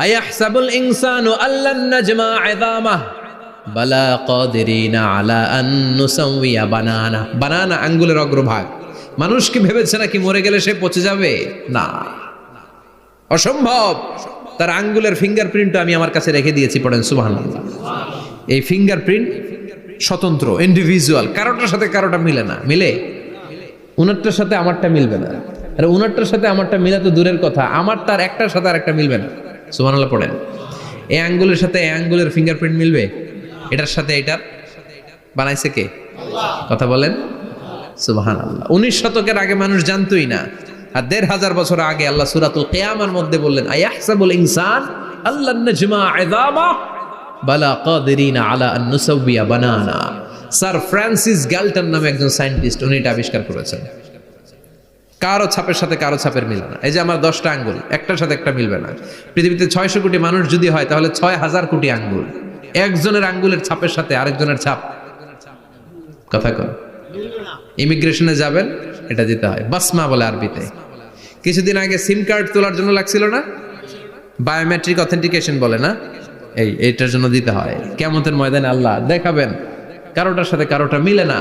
আয়াহসাবুল ইনসানু আল্লান নাজমা ইযামা বালা কাদিরিনা আলা আন নুসাউইয়া বানানা। বানানা আঙ্গুলের অগ্রভাগ। মানুষ কি ভেবেছে নাকি মরে গেলে সে পচে যাবে? না, অসম্ভব। তার আঙ্গুলের ফিঙ্গারপ্রিন্ট আমি আমার কাছে রেখে দিয়েছি। পড়েন সুবহানাল্লাহ। এই ফিঙ্গারপ্রিন্ট স্বতন্ত্র, ইন্ডিভিজুয়াল, কারোটার সাথে কারোটা মিলে না। মিলে? উনারটার সাথে আমারটা মিলবে না। আর উনারটার সাথে আমারটা মিলা তো দূরের কথা, আমারটার একটার সাথে আরেকটা মিলবে না। সুবহানাল্লাহ পড়েন। এই আঙ্গুলের সাথে এই আঙ্গুলের ফিঙ্গারপ্রিন্ট মিলবে? এটার সাথে এটার বানাইছে কে? কথা বলেন সুবহানাল্লাহ। 19 শতকের আগে মানুষ জানতোই না। আর 1500 বছর আগে আল্লাহ সূরাতুল কিয়ামার মধ্যে বললেন আয়াহসাবুল ইনসান আল্লান নাজমা ইযামা বালা কাদিরিনা আলা আন নুসাউইয়া বানানা। স্যার ফ্রান্সিস গ্যালটন নামে একজন সায়েন্টিস্ট, উনি এটা আবিষ্কার করেছেন। কারো ছাপের সাথে কারো ছাপের মিলে না। এই যে আমার 10টা আঙ্গুল, একটার সাথে একটা মিলবে না। পৃথিবীতে 600 কোটি মানুষ যদি হয় তাহলে 6000 কোটি আঙ্গুল। একজনের আঙ্গুলের ছাপের সাথে আরেকজনের ছাপ, কথা কন। ইমিগ্রেশনে যাবেন, এটা দিতে হয়, বাসমা বলে আরবিতে। কিছুদিন আগে সিম কার্ড তোলার জন্য লাগছিল না, বায়োমেট্রিক অথেন্টিকেশন বলে না, এইটার জন্য দিতে হয়। কিয়ামতের ময়দানে আল্লাহ দেখাবেন, কারোটার সাথে কারোটা মিলে না,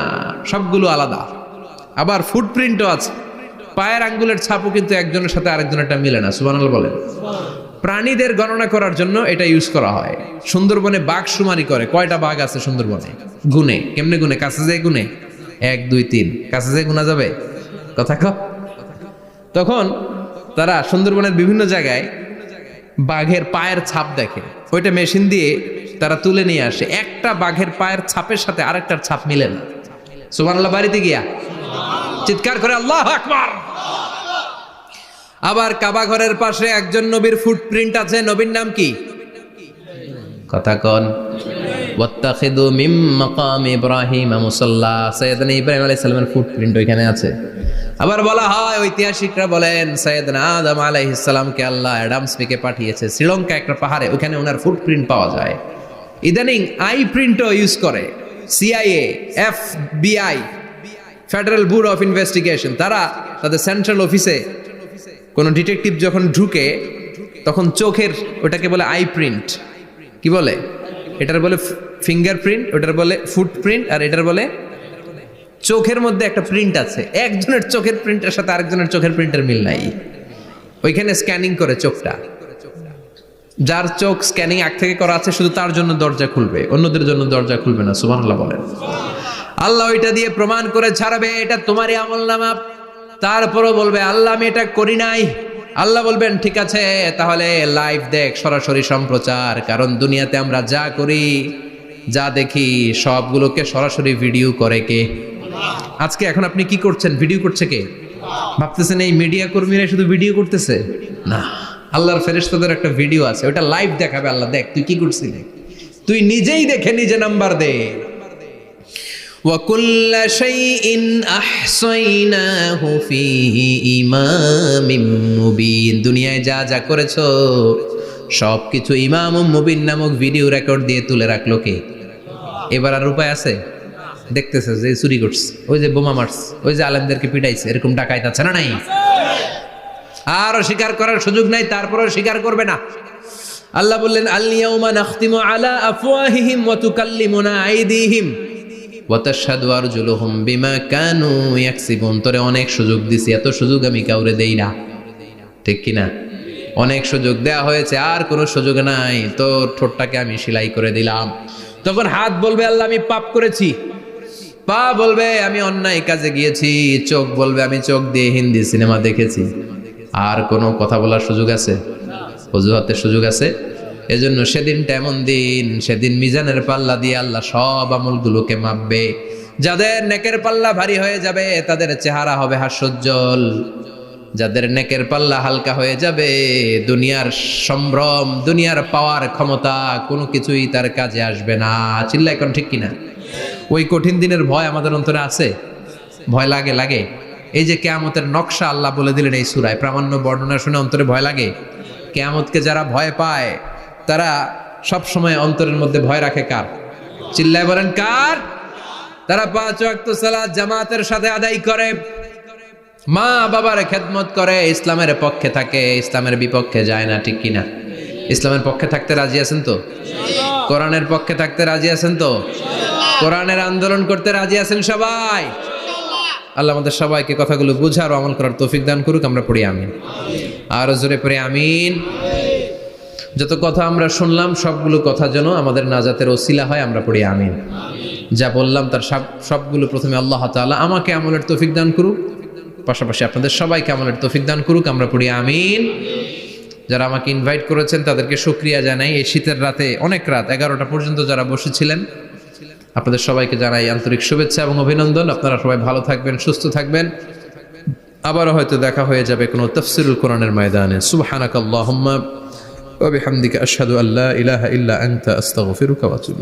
সবগুলো আলাদা। আবার ফুটপ্রিন্টও আছে, পায়ের আঙ্গুলের ছাপও কিন্তু একজনের সাথে আরেকজনেরটা মিলে না। সুবহানাল্লাহ বলেন। প্রাণীদের গণনা করার জন্য এটা ইউজ করা হয়। সুন্দরবনে বাঘ শুমারি করে, কয়টা বাঘ আছে সুন্দরবনে গুনে, কেমনে গুনে? কাছে যায় গুনে, 1 2 3, কাছে যায় গুনা যাবে? কথা কও। তখন তারা সুন্দরবনের বিভিন্ন জায়গায় বাঘের পায়ের ছাপ দেখে, ওইটা মেশিন দিয়ে তারা তুলে নিয়ে আসে। একটা বাঘের পায়ের ছাপের সাথে আরেকটার ছাপ মিলে না। সুবহানাল্লাহ বাড়িতে গিয়া চিৎকার করে আল্লাহু আকবার। আবার কাবা ঘরের পাশে একজন নবীর ফুটপ্রিন্ট আছে, নবীর নাম কি? কথা কন। ওয়াত্তাখিদু মিন মাকাম ইব্রাহিম মুসাল্লা, সাইয়েদনা ইব্রাহিম আলাইহিস সালামের ফুটপ্রিন্ট ওইখানে আছে। আবার বলা হয়, ঐতিহাসিকরা বলেন সাইয়েদনা আদম আলাইহিস সালামকে আল্লাহ অ্যাডামস পেকে পাঠিয়েছে শ্রীলঙ্কা একটা পাহাড়ে, ওখানে ওনার ফুটপ্রিন্ট পাওয়া যায়। ইদানিং আই প্রিন্টও ইউজ করে CIA, FBI, federal bureau of investigation. তারা তাদের সেন্ট্রাল অফিসে কোনো ডিটেকটিভ যখন ঢুকে তখন চোখের, ওটাকে বলে আই প্রিন্ট, কি বলে? এটার বলে ফিঙ্গারপ্রিন্ট, ওটার বলে ফুটপ্রিন্ট, আর এটার বলে চোখের মধ্যে একটা প্রিন্ট আছে। একজনের চোখের প্রিন্টের সাথে আরেকজনের চোখের প্রিন্টের মিল নাই, ওইখানে স্ক্যানিং করে চোখটা। যার চোখ স্ক্যানিং আগ থেকে করা আছে শুধু তার জন্য দরজা খুলবে, অন্যদের জন্য দরজা খুলবে না। সুবহানাল্লাহ বলেন। আল্লাহ ওইটা দিয়ে প্রমাণ করে ছাড়বে এটা তোমারই আমলনামা। তারপরও বলবে আল্লাহ আমি এটা করি নাই। আল্লাহ বলবেন ঠিক আছে, তাহলে লাইভ দেখ, সরাসরি সম্প্রচার। কারণ দুনিয়াতে আমরা যা করি, যা দেখি, সবগুলোকে সরাসরি ভিডিও করে কে? আজকে এখন আপনি কি করছেন, ভিডিও করছে কে? ভাবতেছেন এই মিডিয়া কর্মীরা শুধু ভিডিও করতেছে? না, আল্লাহর ফেরেশতাদের একটা ভিডিও আছে, ওটা লাইভ দেখাবে। আল্লাহ দেখ তুই কি করছিলি, তুই নিজেই দেখে নিজে নাম্বার দে। وَكُلَّ شَيْءٍ أَحْصَيْنَاهُ فِي إِمَامٍ مُبِينٍ। দুনিয়ায় যা যা করেছো সবকিছু ইমাম মুবিন নামক ভিডিও রেকর্ড দিয়ে তুলে রাখলো কে? এবার আর উপায় আছে? দেখতেছে যে চুরি করছে, ওই যে বোমা মারছে, ওই যে আলেমদেরকে পিটাইছে, এরকম ডাকাইত আছে না নাই? আর স্বীকার করার সুযোগ নাই, তারপরেও স্বীকার করবে না। আল্লাহ বললেন আল ইয়াউমা নাখতিমু আলা আফওয়াহিহিম ওয়া তুকাল্লিমুনা আইদিহিম ওয়া তাশহাদু আরজুলুহুম বিমা কানু ইয়াকসিবুন। তোরে অনেক সুযোগ দিছি, এত সুযোগ আমি কাউরে দেই না, ঠিক কি না? অনেক সুযোগ দেয়া হয়েছে, আর কোনো সুযোগ নাই, তোর ঠোঁটটাকে আমি সেলাই করে দিলাম। তখন হাত বলবে আল্লাহ আমি পাপ করেছি, পা বলবে আমি অন্যায় কাজে গিয়েছি, চোখ বলবে আমি চোখ দিয়ে হিন্দি সিনেমা দেখেছি। আর কোনো কথা বলার সুযোগ আছে? অজুহাতের সুযোগ আছে? এজন্য সেদিনটা এমন দিন, সেদিন মিজানের পাল্লা দিয়ে আল্লাহ সব আমলগুলোকে মাপবে। যাদের নেকের পাল্লা ভারী হয়ে যাবে তাদের চেহারা হবে হাস্যোজ্জ্বল, যাদের নেকের পাল্লা হালকা হয়ে যাবে দুনিয়ার সম্ভ্রম, দুনিয়ার পাওয়ার ক্ষমতা কোনো কিছুই তার কাজে আসবে না। চিল্লা এখন ঠিক কিনা? ওই কঠিন দিনের ভয় আমাদের অন্তরে আছে? ভয় লাগে? লাগে। এই যে কিয়ামতের নকশা আল্লাহ বলে দিলেন এই সূরায়, প্রামাণ্য বর্ণনা শুনে অন্তরে ভয় লাগে? কিয়ামতকে যারা ভয় পায় তারা সব সময় অন্তরের মধ্যে ভয় রাখে কার? চিল্লায় বলেন কার? তারা 5 ওয়াক্ত সালাত জামাতের সাথে আদায় করে, মা বাবার খেদমত করে, ইসলামের পক্ষে থাকে, ইসলামের বিপক্ষে যায় না, ঠিক কিনা? ইসলামের পক্ষে থাকতে রাজি আছেন তো? কোরআনের পক্ষে থাকতে রাজি আছেন তো? কোরআনের আন্দোলন করতে রাজি আছেন সবাই? আল্লাহ আমাদের সবাইকে কথাগুলো বুঝার ও আমল করার তৌফিক দান করুক। আমরা পড়ি আমিন। আর জোরে পড়ি আমিন। যত কথা আমরা শুনলাম সবগুলো কথা যেন আমাদের নাজাতের ওসিলা হয়, আমরা পড়ি আমিন। যা বললাম তার সবগুলো প্রথমে আল্লাহ তাআলা আমাকে আমলের তৌফিক দান করুক, পাশাপাশি আপনাদের সবাইকে আমলের তৌফিক দান করুক, আমরা পড়ি আমিন। যারা আমাকে ইনভাইট করেছেন তাদেরকে শুকরিয়া জানাই। এই শীতের রাতে, অনেক রাত 11টা পর্যন্ত যারা বসেছিলেন, আপনাদের সবাইকে জানাই আন্তরিক শুভেচ্ছা এবং অভিনন্দন। আপনারা সবাই ভালো থাকবেন, সুস্থ থাকবেন। আবারও হয়তো দেখা হয়ে যাবে কোনো তাফসীরুল কোরআনের ময়দানে। সুবহানাকাল্লাহুম্মা ওয়া বিহামদিকা আশহাদু আল্লা ইলাহা ইল্লা আনতা আস্তাগফিরুকা ওয়া আতুবু